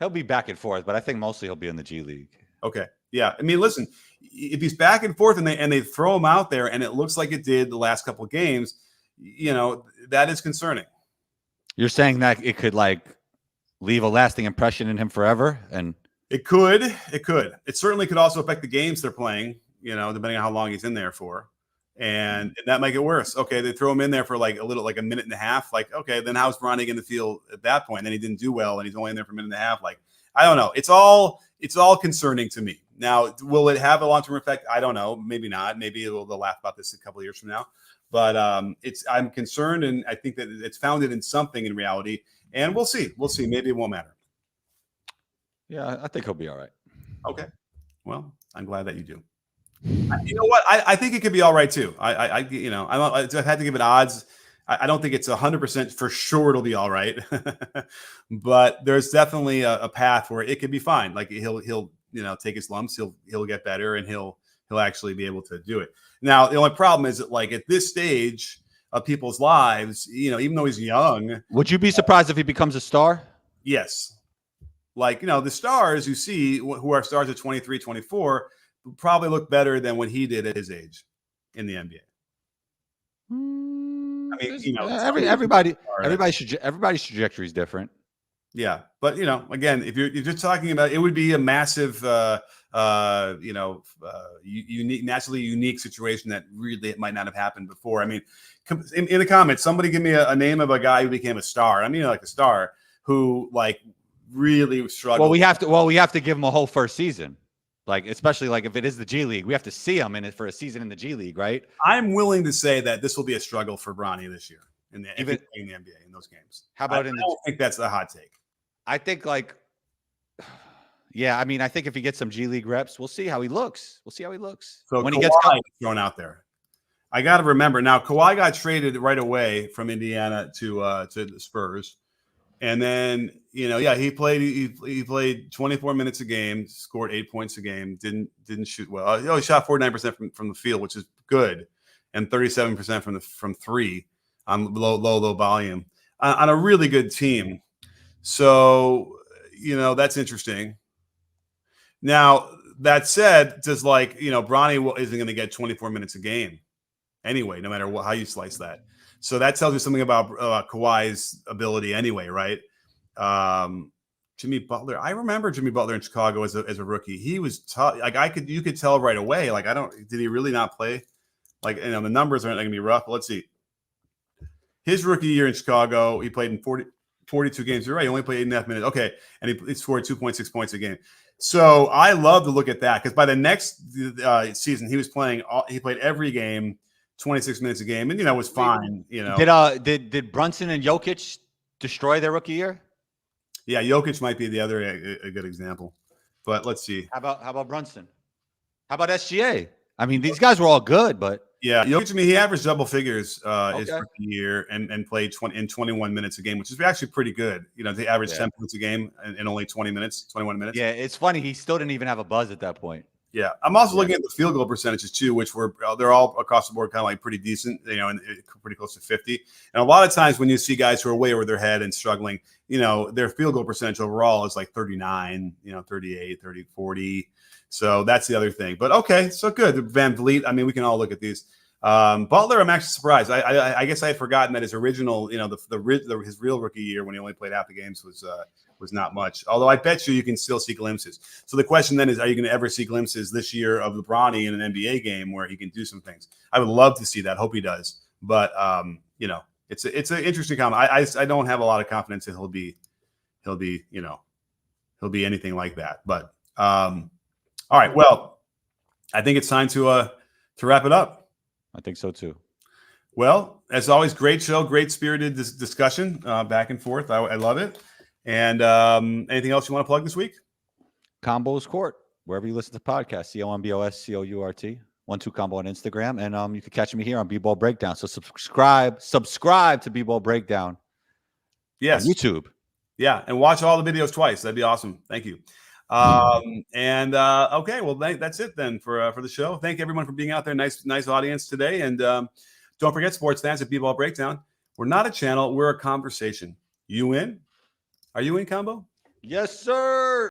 He'll be back and forth, but I think mostly he'll be in the G League. Okay. Yeah. I mean, listen, if he's back and forth and they throw him out there and it looks like it did the last couple of games, that is concerning. You're saying that it could like leave a lasting impression in him forever? And it could. It certainly could also affect the games they're playing, depending on how long he's in there for. And that might get worse. Okay, they throw him in there for like a minute and a half. Like, okay, then how's Bronny going to feel at that point? Then he didn't do well, and he's only in there for a minute and a half. Like, I don't know. It's all concerning to me. Now, will it have a long-term effect? I don't know. Maybe not. Maybe they'll laugh about this a couple of years from now. But I'm concerned, and I think that it's founded in something in reality. And we'll see. Maybe it won't matter. Yeah, I think he'll be all right. Okay. Well, I'm glad that you do. You know what? I think it could be all right too. I had to give it odds. I don't think it's 100% for sure it'll be all right, but there's definitely a path where it could be fine. Like he'll take his lumps. He'll get better, and he'll actually be able to do it. Now the only problem is that like at this stage of people's lives, even though he's young, would you be surprised if he becomes a star? Yes. Like the stars you see who are stars at 23, 24. Probably look better than what he did at his age in the NBA. I mean, everybody's trajectory is different. Yeah, but again, if you're just talking about, it would be a massive, naturally unique situation that really it might not have happened before. I mean, in the comments, somebody give me a name of a guy who became a star. I mean, like a star who like really struggled. Well, we have to give him a whole first season. Like, especially like if it is the G League, we have to see him in it for a season in the G League, right? I'm willing to say that this will be a struggle for Bronny this year in the NBA in those games. How about I don't think that's a hot take. I think I think if he gets some G League reps, we'll see how he looks. So when he gets thrown out there, I got to remember now. Kawhi got traded right away from Indiana to the Spurs. And then, he played 24 minutes a game, scored 8 points a game, didn't shoot well. He shot 49% from the field, which is good, and 37% from three on low volume on a really good team. So, that's interesting. Now, that said, just like, Bronny isn't going to get 24 minutes a game anyway, no matter how you slice that. So that tells you something about Kawhi's ability anyway, right? Jimmy Butler. I remember Jimmy Butler in Chicago as a rookie. He was tough. Like you could tell right away. Like did he really not play? Like the numbers aren't going to be rough. But let's see. His rookie year in Chicago, he played in 42 games. You're right. He only played 8.5 minutes. Okay, and he scored 2.6 points a game. So I love to look at that because by the next season, he was playing. He played every game. 26 minutes a game, and it was fine. Did Brunson and Jokic destroy their rookie year? Yeah, Jokic might be the other a good example. But let's see. How about Brunson? How about SGA? I mean, these guys were all good, but yeah, Jokic, I mean, he averaged double figures his okay. rookie year and played 21 minutes a game, which is actually pretty good. You know, they averaged 10 points a game in only 21 minutes. Yeah, it's funny. He still didn't even have a buzz at that point. Yeah, I'm also looking at the field goal percentages too, which they're all across the board kind of like pretty decent, you know, and pretty close to 50. And a lot of times when you see guys who are way over their head and struggling, you know, their field goal percentage overall is like 39, you know, 38, 30, 40. So that's the other thing. But okay, so good. Van Vliet, I mean, we can all look at these. Butler, I'm actually surprised. I guess I had forgotten that his original, you know, his real rookie year when he only played half the games was not much. Although I bet you can still see glimpses. So the question then is, are you going to ever see glimpses this year of Bronny in an NBA game where he can do some things? I would love to see that. Hope he does. But you know, it's an interesting comment. I don't have a lot of confidence that he'll be anything like that. But all right. Well, I think it's time to wrap it up. I think so too. Well, as always, great show, great spirited discussion, back and forth. I love it. And anything else you want to plug this week? Combos Court, wherever you listen to podcasts, COMBOSCOURT, 1-2 Combo on Instagram, and you can catch me here on B-Ball Breakdown. So subscribe to B-Ball Breakdown. Yes, on YouTube. Yeah, and watch all the videos twice. That'd be awesome. Thank you. Okay, well, that's it then for the show. Thank everyone for being out there. Nice audience today. And don't forget, sports fans, at B-Ball Breakdown, we're not a channel, we're a conversation. You in? Are you in, Combo? Yes, sir.